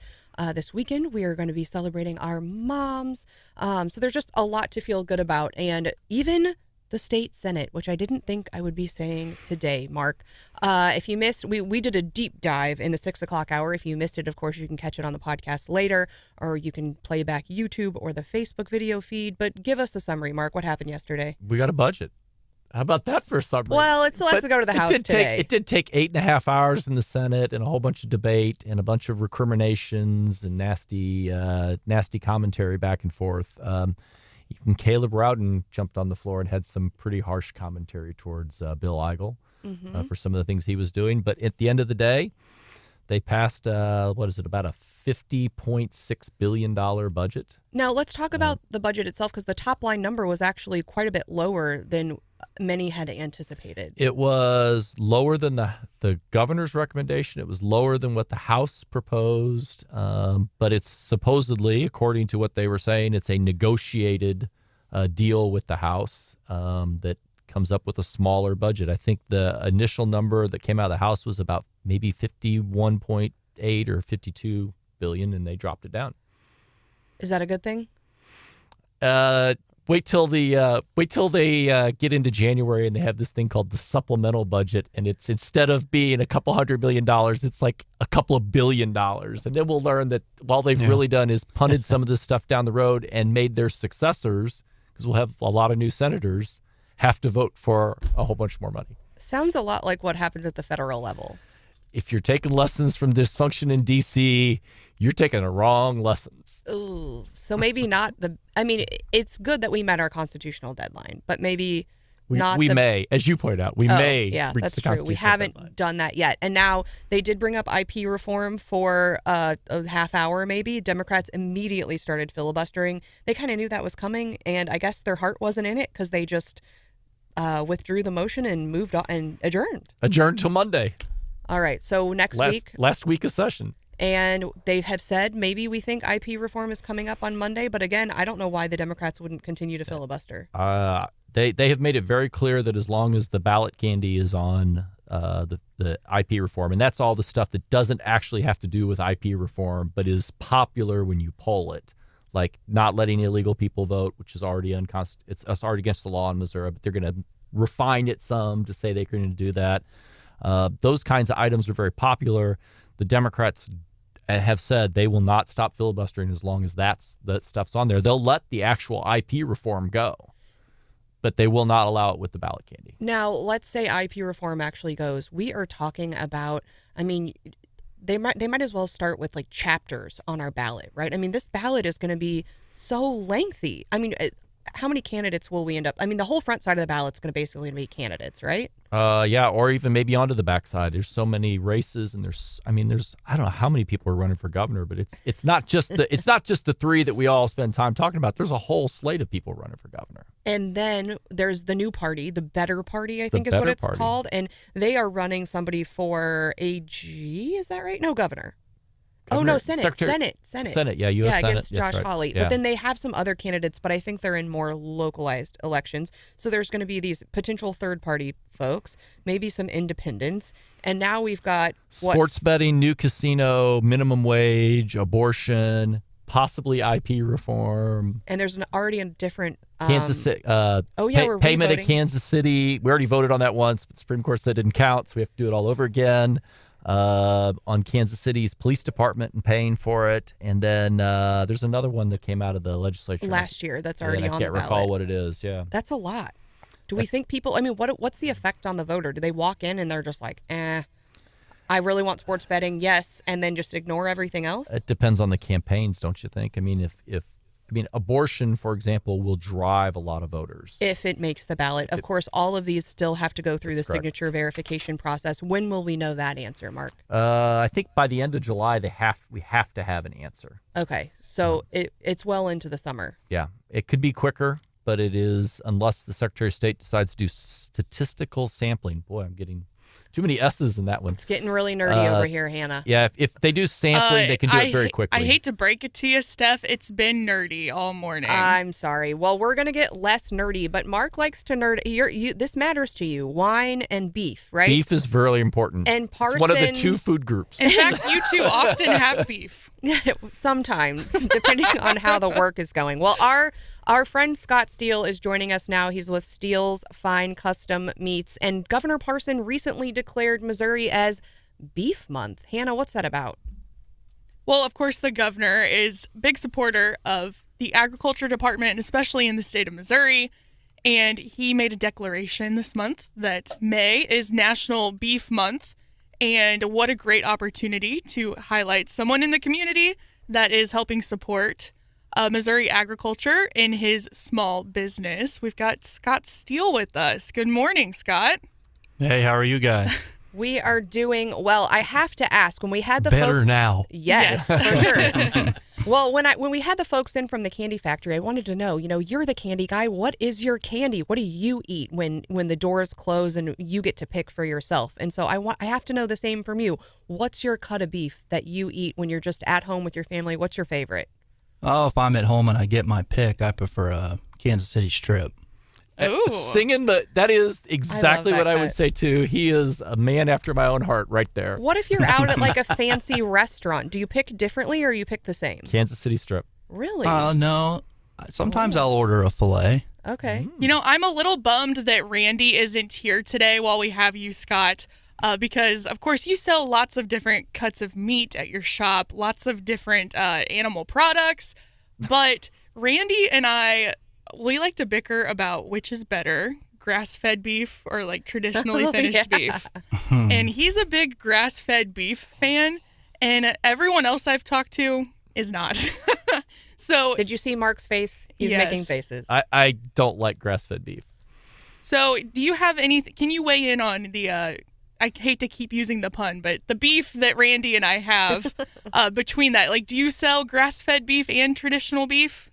This weekend, we are going to be celebrating our moms. So there's just a lot to feel good about. And even the state Senate, which I didn't think I would be saying today, Mark. If you missed, we did a deep dive in the 6 o'clock hour. If you missed it, of course, you can catch it on the podcast later, or you can play back YouTube or the Facebook video feed. But give us a summary, Mark. What happened yesterday? We got a budget. How about that for a summary? Well, it still has to go to the House today. It did take 8.5 hours in the Senate and a whole bunch of debate and a bunch of recriminations and nasty commentary back and forth. Even Caleb Rowden jumped on the floor and had some pretty harsh commentary towards Bill Eigel for some of the things he was doing. But at the end of the day, they passed, about a $50.6 billion budget. Now, let's talk about the budget itself, because the top line number was actually quite a bit lower than many had anticipated. It was lower than the governor's recommendation. It was lower than what the House proposed. But it's supposedly, according to what they were saying, it's a negotiated deal with the House that comes up with a smaller budget. I think the initial number that came out of the House was about maybe 51.8 or 52 billion, and they dropped it down. Is that a good thing? Wait till they get into January and they have this thing called the supplemental budget, and it's instead of being a couple $100 million, it's like a couple of $1 billion, and then we'll learn that all they've really done is punted some of this stuff down the road and made their successors, because we'll have a lot of new senators, have to vote for a whole bunch more money. Sounds a lot like what happens at the federal level. If you're taking lessons from dysfunction in D.C., you're taking the wrong lessons. Ooh, so maybe not it's good that we met our constitutional deadline, but maybe not. We may, as you pointed out, we may yeah, reach that's the true. constitutional We haven't deadline. done that yet. And now they did bring up IP reform for a half hour, maybe. Democrats immediately started filibustering. They kind of knew that was coming, and I guess their heart wasn't in it because they just withdrew the motion and moved on and adjourned. Adjourned till Monday. All right, so Last week of session. And they have said maybe we think IP reform is coming up on Monday. But again, I don't know why the Democrats wouldn't continue to filibuster. They have made it very clear that as long as the ballot candy is on the IP reform, and that's all the stuff that doesn't actually have to do with IP reform, but is popular when you poll it, like not letting illegal people vote, which is already it's already against the law in Missouri, but they're going to refine it some to say they're going to do that. Those kinds of items are very popular. The Democrats have said they will not stop filibustering as long as that stuff's on there. They'll let the actual IP reform go, but they will not allow it with the ballot candy. Now, let's say IP reform actually goes. We are talking about, they might as well start with like chapters on our ballot, right? This ballot is going to be so lengthy. How many candidates will we end up? The whole front side of the ballot is going to basically be candidates, right? Yeah, or even maybe onto the backside. There's so many races, and there's I don't know how many people are running for governor, but it's not just the three that we all spend time talking about. There's a whole slate of people running for governor. And then there's the new party, the Better Party, I think is what it's called, and they are running somebody for AG. Is that right? No, governor. Oh, no, Senate, yeah, U.S. Senate. Against Josh Hawley. Yeah. But then they have some other candidates, but I think they're in more localized elections. So there's going to be these potential third-party folks, maybe some independents, and now we've got sports betting, new casino, minimum wage, abortion, possibly IP reform. And there's already a different Kansas City. we're payment re-voting. at Kansas City. We already voted on that once, but the Supreme Court said it didn't count, so we have to do it all over again. On Kansas City's police department and paying for it. And then there's another one that came out of the legislature last year that's already on the ballot. I can't recall what it is. Yeah. That's a lot. Do we think people, what's the effect on the voter? Do they walk in and they're just like, I really want sports betting, yes, and then just ignore everything else? It depends on the campaigns, don't you think? Abortion, for example, will drive a lot of voters. If it makes the ballot. Of course, all of these still have to go through the correct. signature verification process. When will we know that answer, Mark? I think by the end of July, we have to have an answer. Okay, so it's well into the summer. Yeah, it could be quicker, but it is, unless the Secretary of State decides to do statistical sampling. Boy, I'm getting Too many S's in that one. It's getting really nerdy over here, Hannah. Yeah, if they do sampling, they can do it very quickly. I hate to break it to you, Steph. It's been nerdy all morning. I'm sorry. Well, we're going to get less nerdy, but Mark likes to nerd. This matters to you, wine and beef, right? Beef is very important. And Parson, it's one of the 2 food groups. In fact, you two often have beef. Sometimes, depending on how the work is going. Well, our friend Scott Steele is joining us now. He's with Steele's Fine Custom Meats, and Governor Parson recently declared Missouri as Beef Month. Hannah, what's that about? Well, of course, the governor is a big supporter of the agriculture department, and especially in the state of Missouri. And he made a declaration this month that May is National Beef Month. And what a great opportunity to highlight someone in the community that is helping support Missouri agriculture in his small business. We've got Scott Steele with us. Good morning, Scott. Hey, how are you guys? We are doing well. I have to ask, when we had the Better folks, now. Yes, for sure. Well, when we had the folks in from the candy factory, I wanted to know, you're the candy guy. What is your candy? What do you eat when the doors close and you get to pick for yourself? And so I have to know the same from you. What's your cut of beef that you eat when you're just at home with your family? What's your favorite? Oh, if I'm at home and I get my pick, I prefer a Kansas City strip. Ooh. Singing that is exactly what I would cut. say too. He is a man after my own heart right there. What if you're out at like a fancy restaurant? Do you pick differently or you pick the same? Kansas City strip. Really? No. Sometimes I'll order a filet. Okay. I'm a little bummed that Randy isn't here today while we have you, Scott, because, of course, you sell lots of different cuts of meat at your shop, lots of different animal products, but Randy and I, we like to bicker about which is better, grass-fed beef or like traditionally finished beef. And he's a big grass-fed beef fan, and everyone else I've talked to is not. So did you see Mark's face? He's Yes. making faces. I don't like grass-fed beef. So do you have anything? Can you weigh in on the? I hate to keep using the pun, but the beef that Randy and I have between that, like, do you sell grass-fed beef and traditional beef?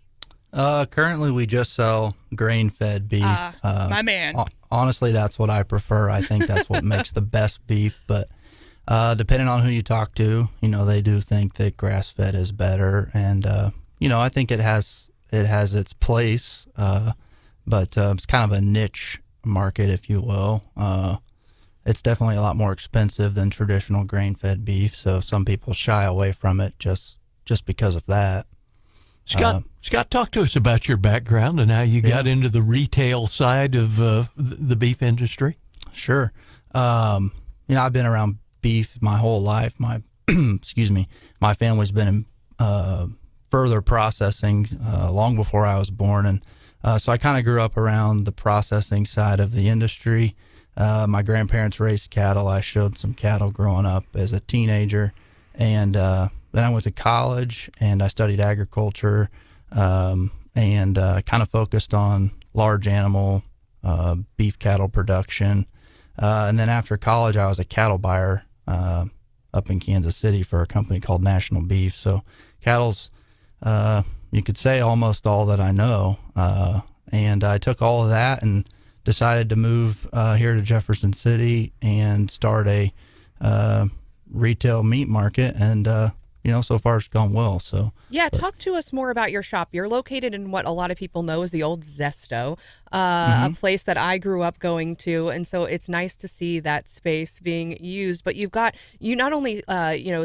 Currently, we just sell grain-fed beef. My man. Honestly, that's what I prefer. I think that's what makes the best beef. But depending on who you talk to, they do think that grass-fed is better. And I think it has its place. But it's kind of a niche market, if you will. It's definitely a lot more expensive than traditional grain-fed beef. So some people shy away from it just because of that. Scott, talk to us about your background and how you got into the retail side of the beef industry. Sure. I've been around beef my whole life. My my family's been in further processing long before I was born, and so I kind of grew up around the processing side of the industry. My grandparents raised cattle. I showed some cattle growing up as a teenager, and then I went to college and I studied agriculture and kind of focused on large animal beef cattle production. And then after college, I was a cattle buyer up in Kansas City for a company called National Beef. So cattle's, you could say, almost all that I know. And I took all of that and decided to move here to Jefferson City and start a retail meat market. And so far it's gone well. So talk to us more about your shop. You're located in what a lot of people know as the old Zesto, a place that I grew up going to, and so it's nice to see that space being used. But you not only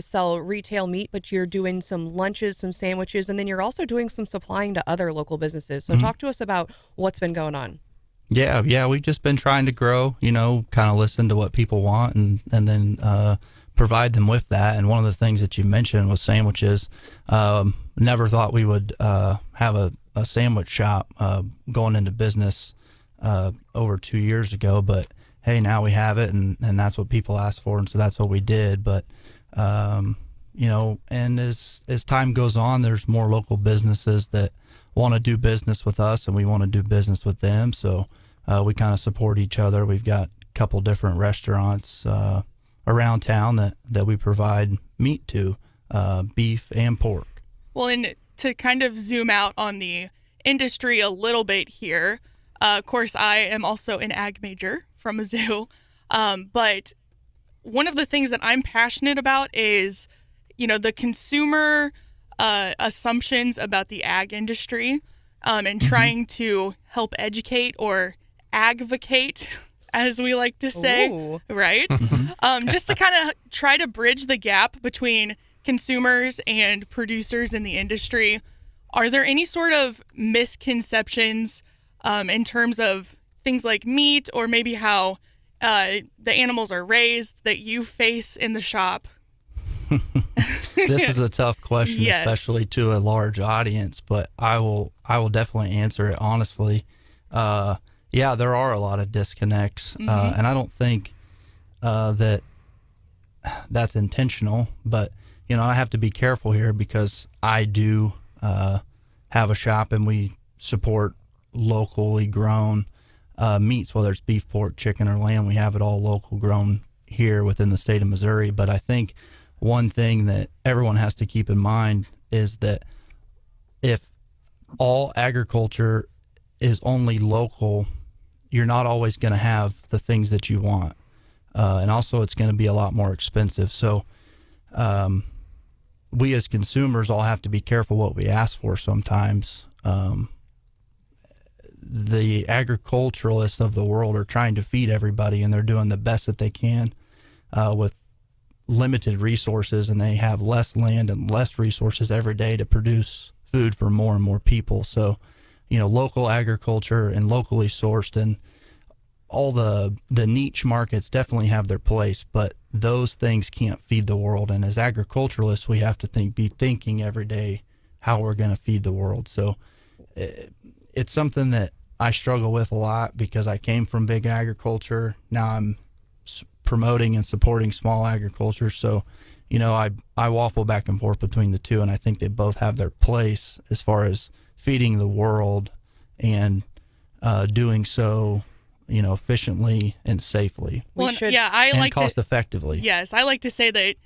sell retail meat, but you're doing some lunches, some sandwiches, and then you're also doing some supplying to other local businesses. So talk to us about what's been going on. Yeah, we've just been trying to grow. Kind of listen to what people want, and then provide them with that. And one of the things that you mentioned was sandwiches. Never thought we would have a sandwich shop going into business over 2 years ago, but hey, now we have it, and that's what people asked for, and so that's what we did. But and as time goes on, there's more local businesses that want to do business with us, and we want to do business with them, so we kind of support each other. We've got a couple different restaurants around town that we provide meat to, beef and pork. Well, and to kind of zoom out on the industry a little bit here, of course, I am also an ag major from Mizzou, but one of the things that I'm passionate about is, the consumer assumptions about the ag industry, and trying to help educate or advocate, as we like to say, Ooh. right? Just to kind of try to bridge the gap between consumers and producers in the industry. Are there any sort of misconceptions in terms of things like meat or maybe how the animals are raised that you face in the shop? This is a tough question, Yes. especially to a large audience, but I will definitely answer it honestly. Yeah, there are a lot of disconnects, and I don't think that that's intentional, but I have to be careful here because I do have a shop and we support locally grown meats, whether it's beef, pork, chicken, or lamb. We have it all local grown here within the state of Missouri. But I think one thing that everyone has to keep in mind is that if all agriculture is only local, you're not always going to have the things that you want. And also it's going to be a lot more expensive. So we as consumers all have to be careful what we ask for sometimes. The agriculturalists of the world are trying to feed everybody, and they're doing the best that they can with limited resources, and they have less land and less resources every day to produce food for more and more people. So, local agriculture and locally sourced and all the niche markets definitely have their place, but those things can't feed the world. And as agriculturalists, we have to be thinking every day how we're going to feed the world. So it's something that I struggle with a lot because I came from big agriculture. Now I'm promoting and supporting small agriculture. So, I waffle back and forth between the two, and I think they both have their place as far as feeding the world and doing so, efficiently and safely. I and like cost to, effectively. Yes, I like to say that,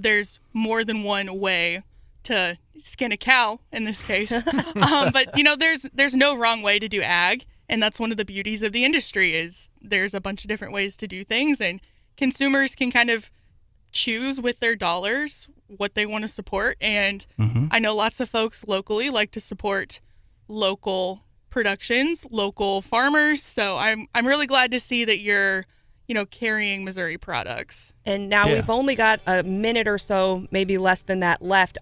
there's more than one way to skin a cow in this case. But there's no wrong way to do ag, and that's one of the beauties of the industry is there's a bunch of different ways to do things, and consumers can kind of choose with their dollars what they want to support. And I know lots of folks locally like to support local productions, local farmers. So I'm really glad to see that you're carrying Missouri products. And now we've only got a minute or so, maybe less than that left.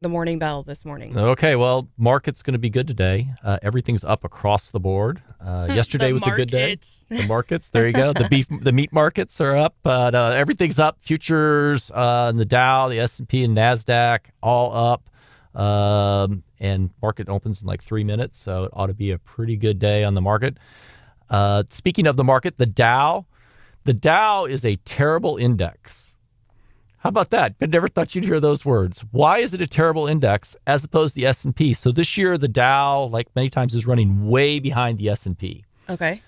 the morning bell this morning. Okay, well, market's going to be good today. Everything's up across the board. Yesterday was a good day. The markets, there you go. The meat markets are up, but everything's up. Futures, and the Dow, the S&P, and Nasdaq all up. And market opens in like 3 minutes, so it ought to be a pretty good day on the market. Speaking of the market, the Dow is a terrible index. How about that? I never thought you'd hear those words. Why is it a terrible index as opposed to the S&P? So this year, the Dow, like many times, is running way behind the S&P. Okay.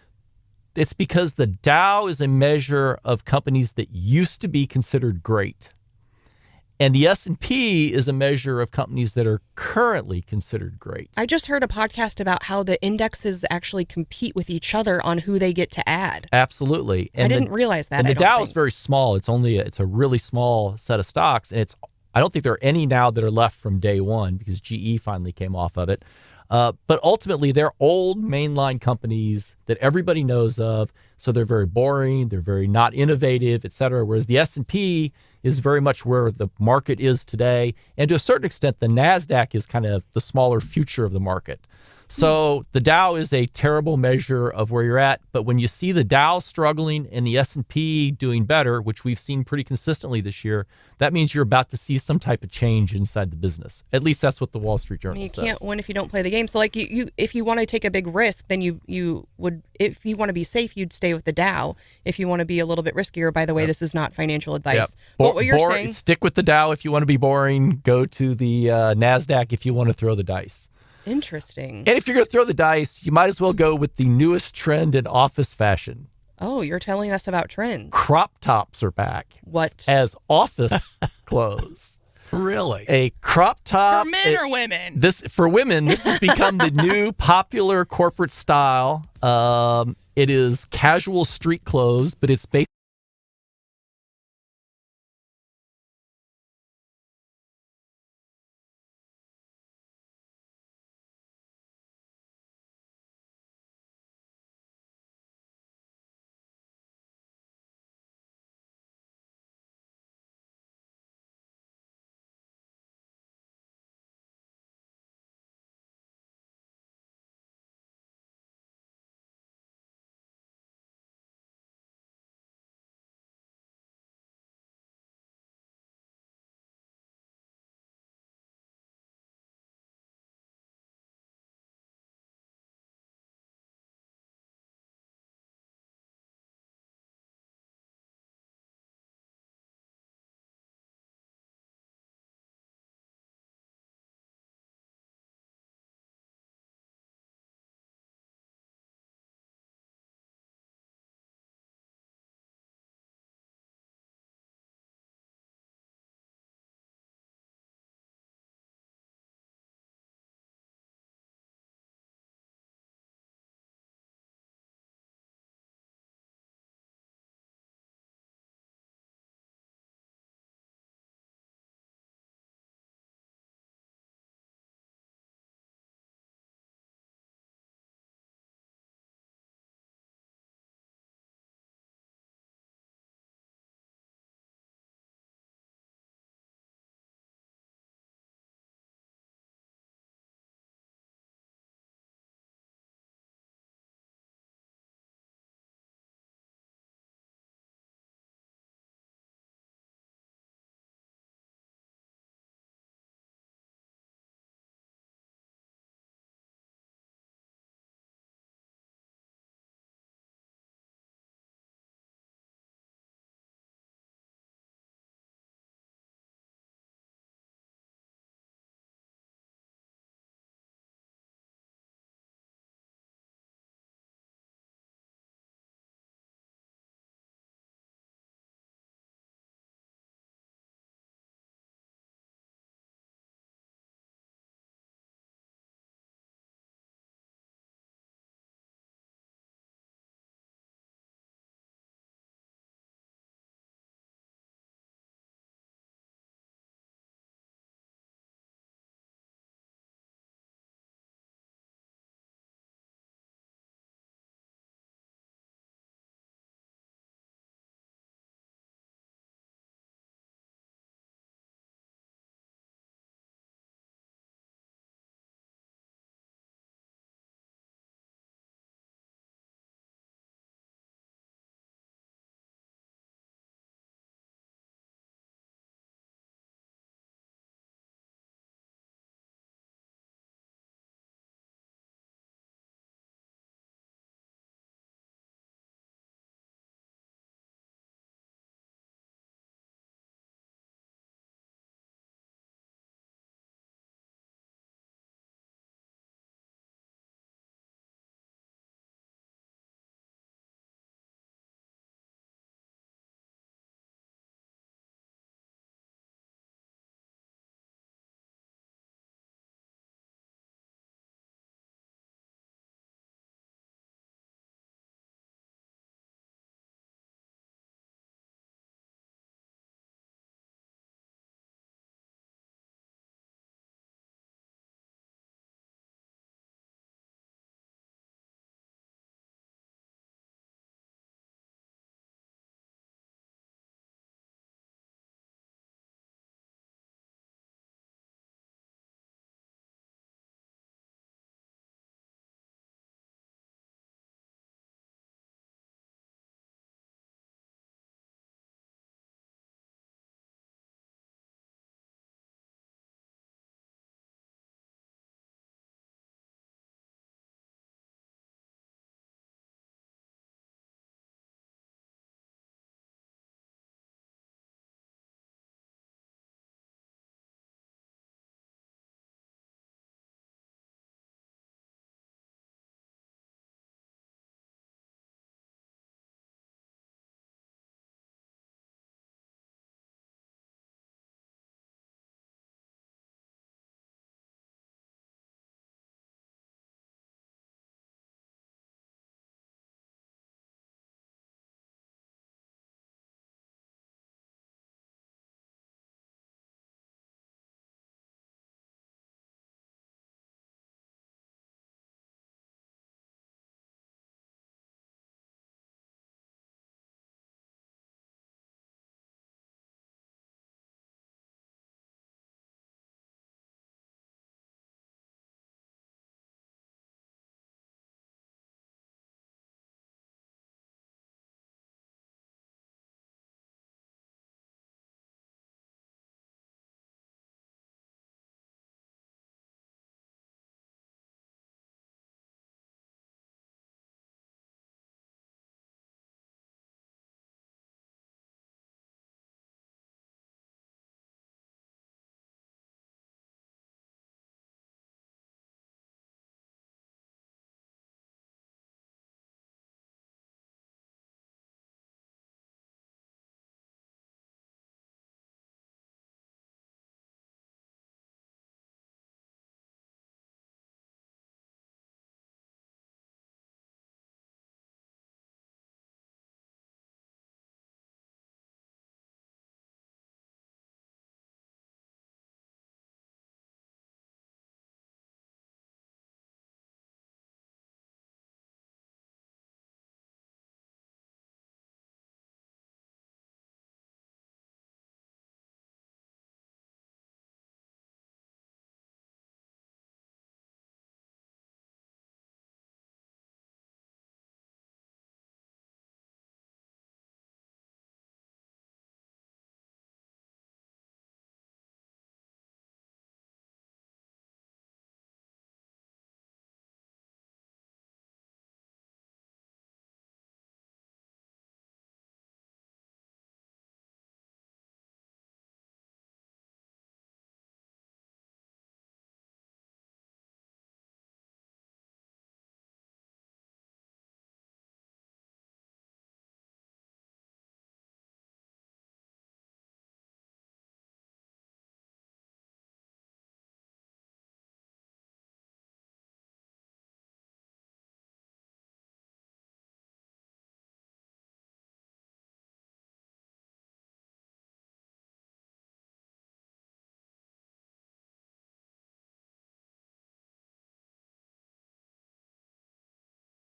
It's because the Dow is a measure of companies that used to be considered great. And the S&P is a measure of companies that are currently considered great. I just heard a podcast about how the indexes actually compete with each other on who they get to add. Absolutely. And I didn't realize that. And the Dow is very small. It's a really small set of stocks. And I don't think there are any now that are left from day one because GE finally came off of it. But ultimately, they're old mainline companies that everybody knows of. So they're very boring. They're very not innovative, et cetera. Whereas the S&P is very much where the market is today. And to a certain extent, the NASDAQ is kind of the smaller future of the market. So the Dow is a terrible measure of where you're at. But when you see the Dow struggling and the S&P doing better, which we've seen pretty consistently this year, that means you're about to see some type of change inside the business. At least that's what the Wall Street Journal says. You can't win if you don't play the game. So like you if you want to take a big risk, then you would, if you want to be safe, you'd stay with the Dow. If you want to be a little bit riskier, by the way, this is not financial advice. But what you're saying, stick with the Dow if you want to be boring. Go to the NASDAQ if you want to throw the dice. Interesting. And if you're going to throw the dice, you might as well go with the newest trend in office fashion. Oh, you're telling us about trends. Crop tops are back. What? As office clothes. Really? A crop top. For men or women? For women, this has become the new popular corporate style. It is casual street clothes, but it's based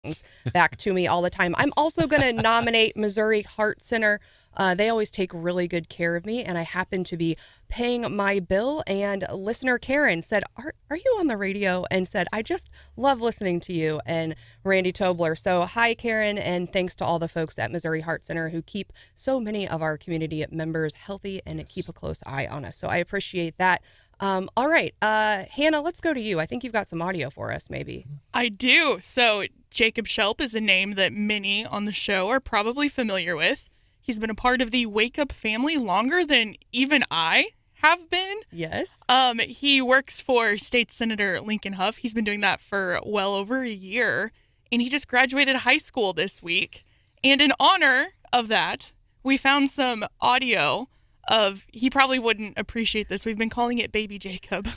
things back to me all the time. I'm also going to nominate Missouri Heart Center. They always take really good care of me, and I happen to be paying my bill. And listener Karen said, are you on the radio? And said, I just love listening to you and Randy Tobler. So hi, Karen, and thanks to all the folks at Missouri Heart Center who keep so many of our community members healthy and keep a close eye on us. So I appreciate that. All right, Hannah, let's go to you. I think you've got some audio for us, maybe. I do. So Jacob Shelp is a name that many on the show are probably familiar with. He's been a part of the Wake Up family longer than even I have been. Yes. He works for State Senator Lincoln Huff. He's been doing that for well over a year, and he just graduated high school this week. And in honor of that, we found some audio of, he probably wouldn't appreciate this, we've been calling it Baby Jacob,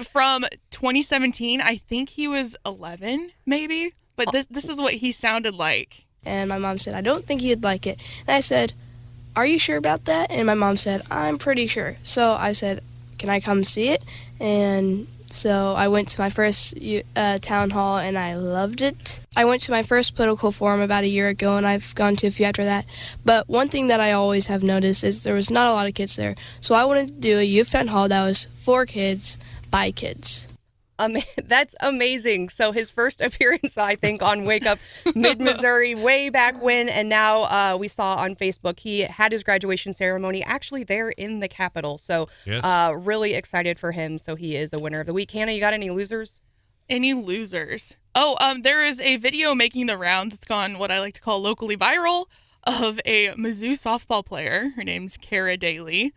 from 2017. I think he was 11, maybe, but this is what he sounded like. And my mom said, I don't think you'd like it. And I said, are you sure about that? And my mom said, I'm pretty sure. So I said, can I come see it? And so I went to my first town hall, and I loved it. I went to my first political forum about a year ago, and I've gone to a few after that. But one thing that I always have noticed is there was not a lot of kids there. So I wanted to do a youth town hall that was for kids, by kids. That's amazing. So his first appearance, I think, on Wake Up Mid-Missouri way back when, and now we saw on Facebook he had his graduation ceremony actually there in the Capitol. So Yes. Really excited for him. So he is a winner of the week. Hannah, you got any losers? Any losers? Oh, there is a video making the rounds. It's gone what I like to call locally viral, of a Mizzou softball player. Her name's Kara Daly,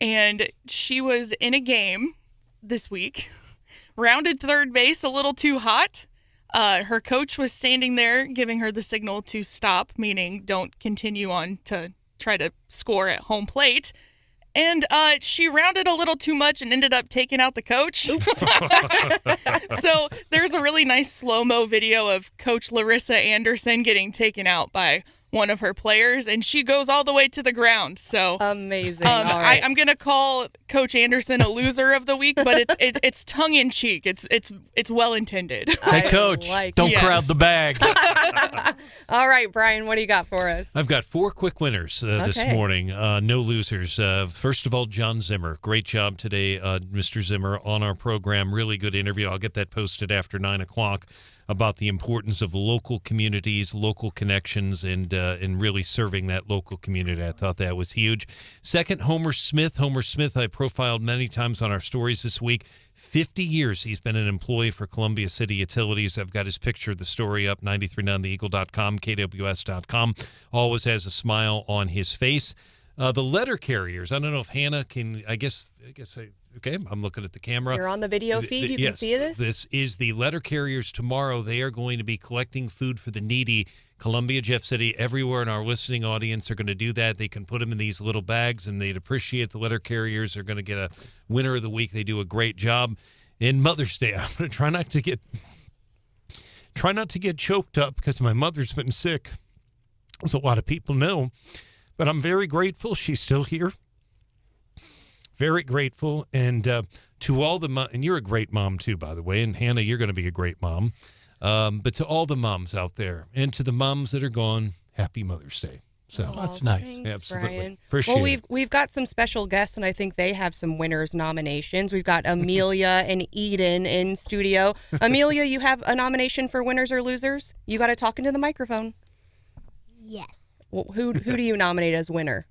and she was in a game this week. Rounded third base a little too hot. Her coach was standing there giving her the signal to stop, meaning don't continue on to try to score at home plate. And she rounded a little too much and ended up taking out the coach. So there's a really nice slow-mo video of Coach Larissa Anderson getting taken out by one of her players, and she goes all the way to the ground. So amazing. All right. I'm gonna call Coach Anderson a loser of the week, but it's tongue in cheek. It's well intended. Hey, Coach, don't crowd the bag. All right, Brian, what do you got for us? I've got 4 quick winners this morning. No losers. First of all, John Zimmer. Great job today, Mr. Zimmer, on our program. Really good interview. I'll get that posted after 9 o'clock about the importance of local communities, local connections, and really serving that local community. I thought that was huge. Second, Homer Smith. Homer Smith, I profiled many times on our stories this week. 50 years he's been an employee for Columbia City Utilities. I've got his picture of the story up, 939theeagle.com, KWS.com. Always has a smile on his face. The letter carriers. I don't know if Hannah can, okay, I'm looking at the camera. You're on the video feed. You can see this? This is the letter carriers tomorrow. They are going to be collecting food for the needy. Columbia, Jeff City, everywhere in our listening audience are going to do that. They can put them in these little bags, and they'd appreciate the letter carriers. They're going to get a winner of the week. They do a great job. In Mother's Day, I'm going to try not to get choked up because my mother's been sick, as a lot of people know. But I'm very grateful she's still here. Very grateful. And to all the and you're a great mom too, by the way. And Hannah, you're going to be a great mom. But to all the moms out there and to the moms that are gone, happy Mother's Day. So that's nice. Thanks, Absolutely. Brian. Appreciate well, it. we've got some special guests, and I think they have some winners nominations. We've got Amelia and Eden in studio. Amelia, you have a nomination for winners or losers? You got to talk into the microphone. Yes. Well, who do you nominate as winner?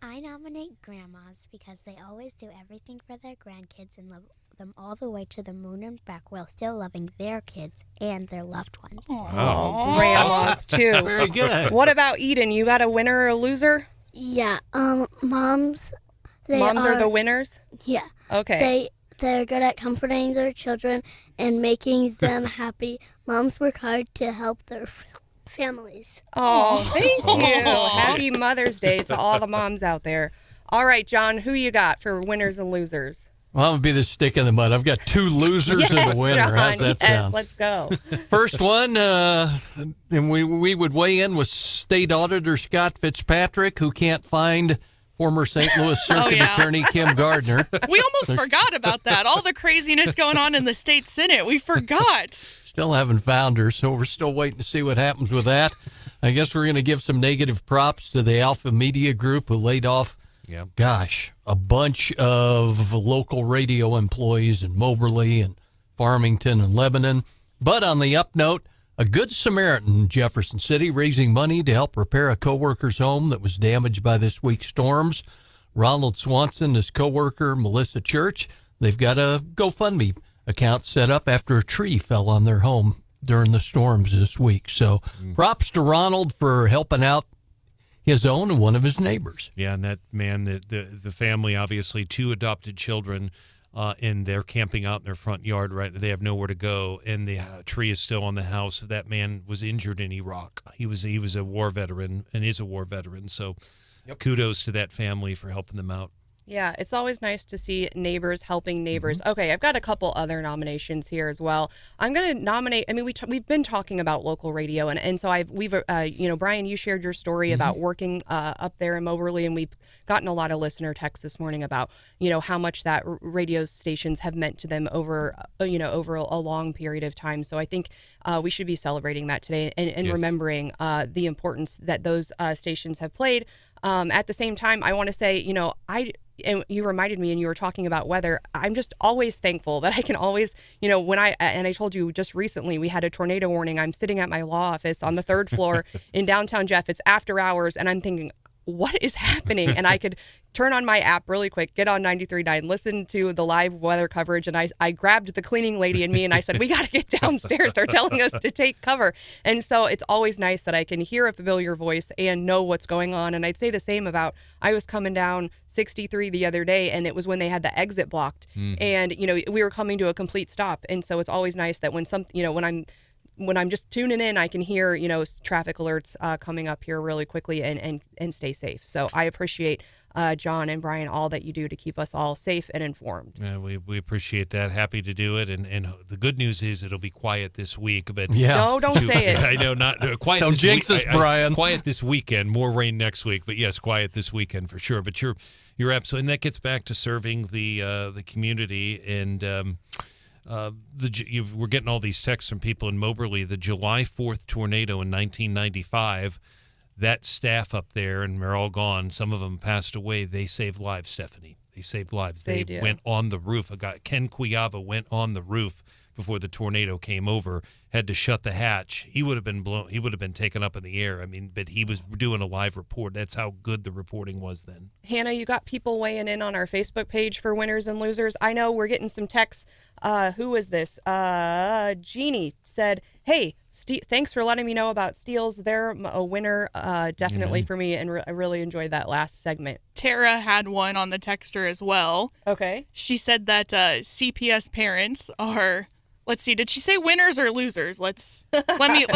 I nominate grandmas because they always do everything for their grandkids and love them all the way to the moon and back while still loving their kids and their loved ones. Oh, grandmas too. Very good. What about Eden? You got a winner or a loser? Yeah, moms. Moms are the winners? Yeah. Okay. They're good at comforting their children and making them happy. Moms work hard to help their families. Oh, thank you. Happy Mother's Day to all the moms out there. All right, John, who you got for winners and losers? Well, I'm going to be the stick in the mud. I've got 2 losers and a winner. John, How's that sound? Let's go. First one, and we would weigh in with State Auditor Scott Fitzpatrick, who can't find former St. Louis Circuit Attorney Kim Gardner. We almost forgot about that. All the craziness going on in the state Senate. We forgot. Still haven't found her, so we're still waiting to see what happens with that. I guess we're going to give some negative props to the Alpha Media Group, who laid off, a bunch of local radio employees in Moberly and Farmington and Lebanon. But on the up note, a Good Samaritan in Jefferson City raising money to help repair a coworker's home that was damaged by this week's storms. Ronald Swanson, his coworker, Melissa Church, they've got a GoFundMe account set up after a tree fell on their home during the storms this week. So props to Ronald for helping out his own and one of his neighbors. Yeah, and that man, the family, obviously 2 adopted children, and they're camping out in their front yard, right? They have nowhere to go, and the tree is still on the house. That man was injured in Iraq. He was a war veteran and is a war veteran. So kudos to that family for helping them out. Yeah, it's always nice to see neighbors helping neighbors. Okay, I've got a couple other nominations here as well. I'm going to nominate. I mean, we've been talking about local radio, and so we've Brian, you shared your story about working up there in Moberly, and we've gotten a lot of listener texts this morning about how much that radio stations have meant to them over a long period of time. So I think we should be celebrating that today and remembering the importance that those stations have played. At the same time, I want to say, and you reminded me, and you were talking about weather. I'm just always thankful that I can always, when I told you just recently we had a tornado warning. I'm sitting at my law office on the 3rd floor in downtown Jeff. It's after hours, and I'm thinking, what is happening? And I could turn on my app really quick, get on 93.9, listen to the live weather coverage. And I grabbed the cleaning lady and me, and I said, we got to get downstairs. They're telling us to take cover. And so it's always nice that I can hear a familiar voice and know what's going on. And I'd say the same about, I was coming down 63 the other day, and it was when they had the exit blocked. And, we were coming to a complete stop. And so it's always nice that when when I'm just tuning in, I can hear, traffic alerts coming up here really quickly and stay safe. So I appreciate John and Brian, all that you do to keep us all safe and informed. Yeah, we appreciate that. Happy to do it. And the good news is it'll be quiet this week. But no, don't say it. I know, not quiet. Don't this jinx week. us, Brian. Quiet this weekend. More rain next week. But yes, quiet this weekend for sure. But you're absolutely, and that gets back to serving the community and. We're getting all these texts from people in Moberly. The July 4th tornado in 1995, that staff up there, and they're all gone. Some of them passed away. They saved lives, Stephanie. They saved lives. They went on the roof. A guy, Ken Cuiava, went on the roof before the tornado came over, had to shut the hatch. He would have been blown. He would have been taken up in the air. I mean, but he was doing a live report. That's how good the reporting was then. Hannah, you got people weighing in on our Facebook page for winners and losers. I know we're getting some texts. Who is this? Jeannie said, hey, thanks for letting me know about Steele's. They're a winner, definitely for me, and I really enjoyed that last segment. Tara had one on the texter as well. Okay. She said that CPS parents are... Let's see. Did she say winners or losers? Let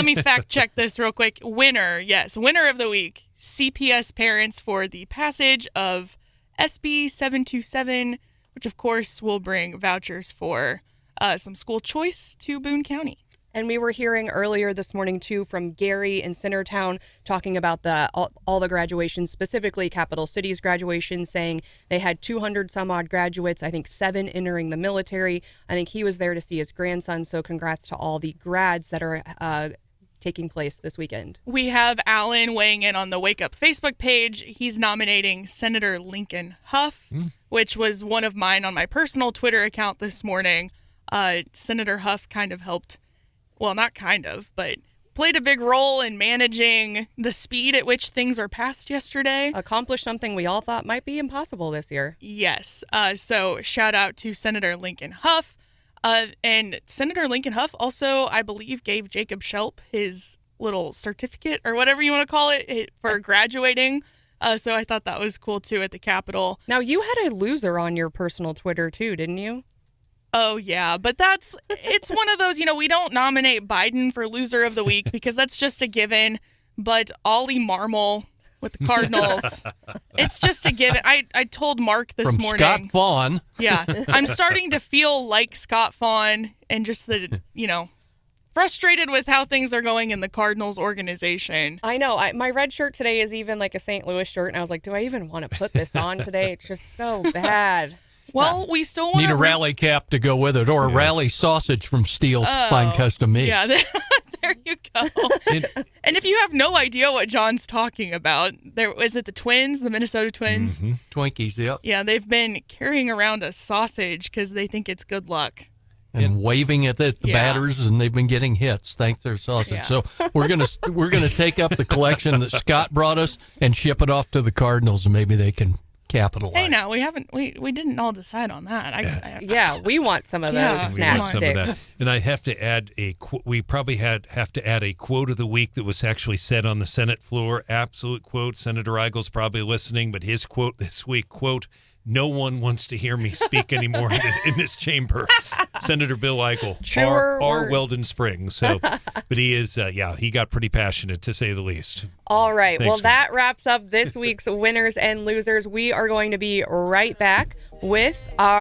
me fact check this real quick. Winner, yes, winner of the week. CPS parents for the passage of SB 727, which of course will bring vouchers for some school choice to Boone County. And we were hearing earlier this morning, too, from Gary in Centertown talking about all the graduations, specifically Capital City's graduation, saying they had 200 some odd graduates, I think 7 entering the military. I think he was there to see his grandson. So congrats to all the grads that are taking place this weekend. We have Alan weighing in on the Wake Up Facebook page. He's nominating Senator Lincoln Huff, which was one of mine on my personal Twitter account this morning. Senator Huff kind of helped. Well, not kind of, but played a big role in managing the speed at which things were passed yesterday. Accomplished something we all thought might be impossible this year. Yes. So shout out to Senator Lincoln Huff. And Senator Lincoln Huff also, I believe, gave Jacob Shelp his little certificate or whatever you want to call it for graduating. So I thought that was cool, too, at the Capitol. Now, you had a loser on your personal Twitter, too, didn't you? Oh, yeah, but it's one of those, we don't nominate Biden for loser of the week because that's just a given, but Ollie Marmol with the Cardinals, it's just a given. I told Mark this morning. Scott Vaughn. Yeah, I'm starting to feel like Scott Vaughn and just the, frustrated with how things are going in the Cardinals organization. I know. My red shirt today is even like a St. Louis shirt, and I was like, do I even want to put this on today? It's just so bad. Well, we still want Need a rally cap to go with it, or a rally sausage from Steele's Fine Custom Meats. Yeah, there you go. And if you have no idea what John's talking about, is it the Twins, the Minnesota Twins? Mm-hmm. Twinkies, yep. Yeah, they've been carrying around a sausage because they think it's good luck. And waving at the batters, and they've been getting hits thanks to their sausage. Yeah. So we're gonna take up the collection that Scott brought us and ship it off to the Cardinals, and maybe they can capitalize. Hey, now we didn't all decide on that. We want some of those Yeah, snack We want some of sticks. that. And I have to add we probably have to add a quote of the week that was actually said on the Senate floor. Absolute quote. Senator Eigel's probably listening, but his quote this week, quote, "No one wants to hear me speak anymore in this chamber." Senator Bill Eigel, Truer our words. Weldon Springs. So, but he is, he got pretty passionate, to say the least. All right. Thanks, Well, man. that wraps up this week's winners and losers. We are going to be right back with our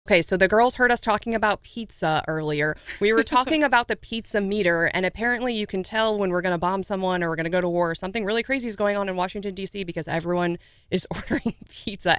Okay, so the girls heard us talking about pizza earlier. We were talking about the pizza meter, and apparently you can tell when we're going to bomb someone or we're going to go to war. Something really crazy is going on in Washington, D.C. because everyone is ordering pizza.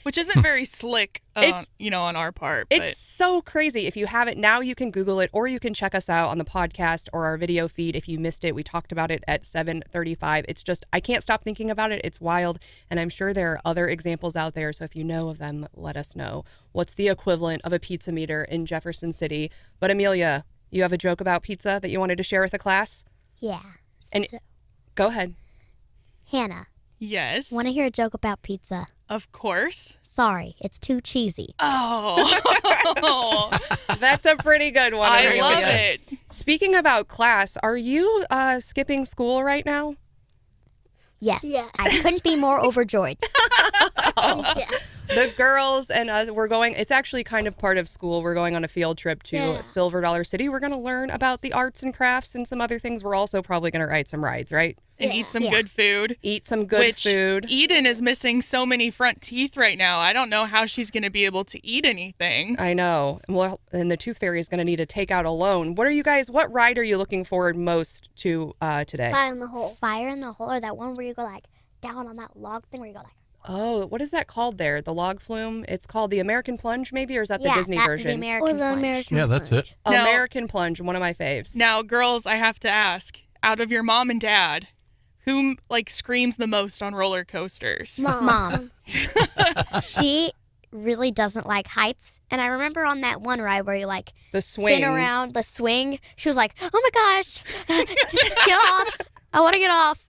Which isn't very slick, on our part. But. It's so crazy. If you haven't, now you can Google it, or you can check us out on the podcast or our video feed. If you missed it, we talked about it at 7:35. It's just, I can't stop thinking about it. It's wild. And I'm sure there are other examples out there. So if you know of them, let us know. What's the equivalent of a pizza meter in Jefferson City? But Amelia, you have a joke about pizza that you wanted to share with the class? Yeah. And go ahead. Hannah. Yes. Want to hear a joke about pizza? Of course. Sorry, it's too cheesy. Oh. That's a pretty good one. I love it. Speaking about class, are you skipping school right now? Yes. I couldn't be more overjoyed. The girls and us, we're going, it's actually kind of part of school. We're going on a field trip to Silver Dollar City. We're going to learn about the arts and crafts and some other things. We're also probably going to ride some rides, right? And eat some good food. Eat some good food. Eden is missing so many front teeth right now. I don't know how she's going to be able to eat anything. I know. Well, and the Tooth Fairy is going to need to take out a loan. What ride are you looking forward most to today? Fire in the hole. Fire in the hole, or that one where you go like down on that log thing where you go like. Oh, what is that called there? The log flume? It's called the American Plunge, maybe? Or is that the Disney version? The American Plunge. Yeah, that's it. American Plunge, one of my faves. Now, girls, I have to ask, out of your mom and dad, who screams the most on roller coasters? Mom. She really doesn't like heights. And I remember on that one ride where you the spin around the swing, she was like, oh my gosh, just get off. I want to get off.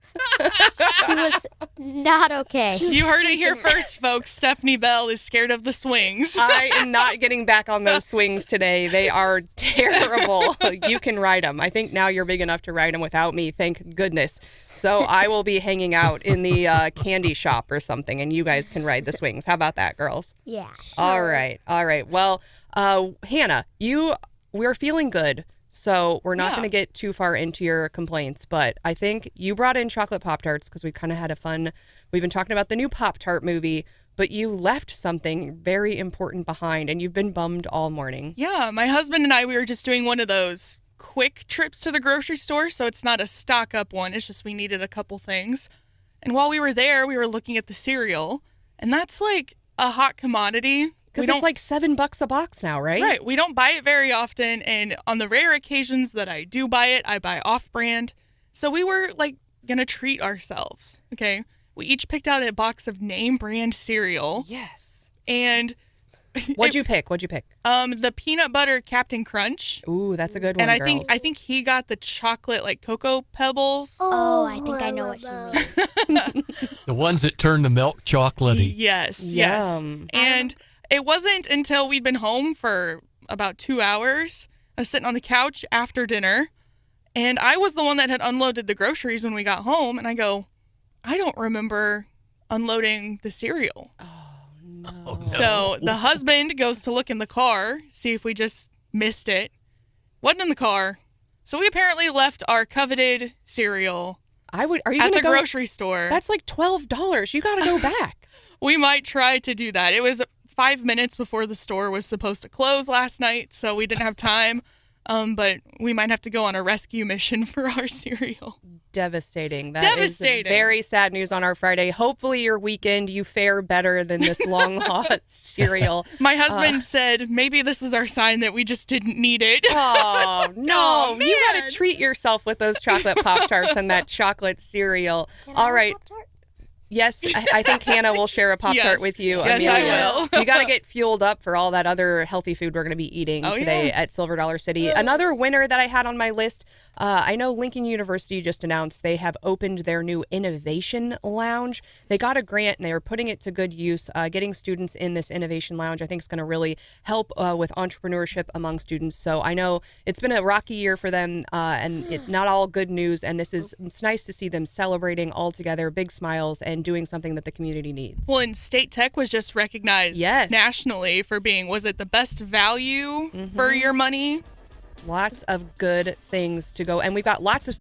She was not okay. You heard it here first, folks. Stephanie Bell is scared of the swings. I am not getting back on those swings today. They are terrible. You can ride them. I think now you're big enough to ride them without me. Thank goodness. So I will be hanging out in the candy shop or something, and you guys can ride the swings. How about that, girls? Yeah. All right. Well, Hannah, we're feeling good. So we're not going to get too far into your complaints, but I think you brought in chocolate Pop-Tarts because we kind of had we've been talking about the new Pop-Tart movie, but you left something very important behind and you've been bummed all morning. Yeah, my husband and I, we were just doing one of those quick trips to the grocery store, so it's not a stock up one, it's just we needed a couple things. And while we were there, we were looking at the cereal, and that's like a hot commodity. Because it's like $7 a box now, right? Right. We don't buy it very often. And on the rare occasions that I do buy it, I buy off-brand. So we were going to treat ourselves. Okay. We each picked out a box of name brand cereal. Yes. And What'd you pick? The peanut butter Captain Crunch. Ooh, that's a good one. And girls. I think he got the chocolate Cocoa Pebbles. Oh, I think I know what you mean. The ones that turn the milk chocolatey. Yes. Yum. And it wasn't until we'd been home for about 2 hours. I was sitting on the couch after dinner, and I was the one that had unloaded the groceries when we got home. And I go, I don't remember unloading the cereal. Oh, no. Oh, no. So the husband goes to look in the car, see if we just missed it. Wasn't in the car. So we apparently left our coveted cereal Are you at the gonna grocery store. That's like $12. You got to go back. We might try to do that. It was 5 minutes before the store was supposed to close last night, so we didn't have time. But we might have to go on a rescue mission for our cereal. Devastating. That is very sad news on our Friday. Hopefully your weekend you fare better than this long lost cereal. My husband said maybe this is our sign that we just didn't need it. Oh, no. Oh, man. You got to treat yourself with those chocolate Pop-Tarts and that chocolate cereal. All right. Yes, I think Hannah will share a Pop-Tart with you. Yes, Amelia. I will. You got to get fueled up for all that other healthy food we're going to be eating today at Silver Dollar City. Another winner that I had on my list, I know Lincoln University just announced they have opened their new Innovation Lounge. They got a grant and they are putting it to good use. Getting students in this Innovation Lounge, I think, is going to really help with entrepreneurship among students. So I know it's been a rocky year for them and not all good news. And it's nice to see them celebrating all together, big smiles, and doing something that the community needs. Well, and State Tech was just recognized nationally for being, was it the best value for your money? Lots of good things to go. And we've got lots of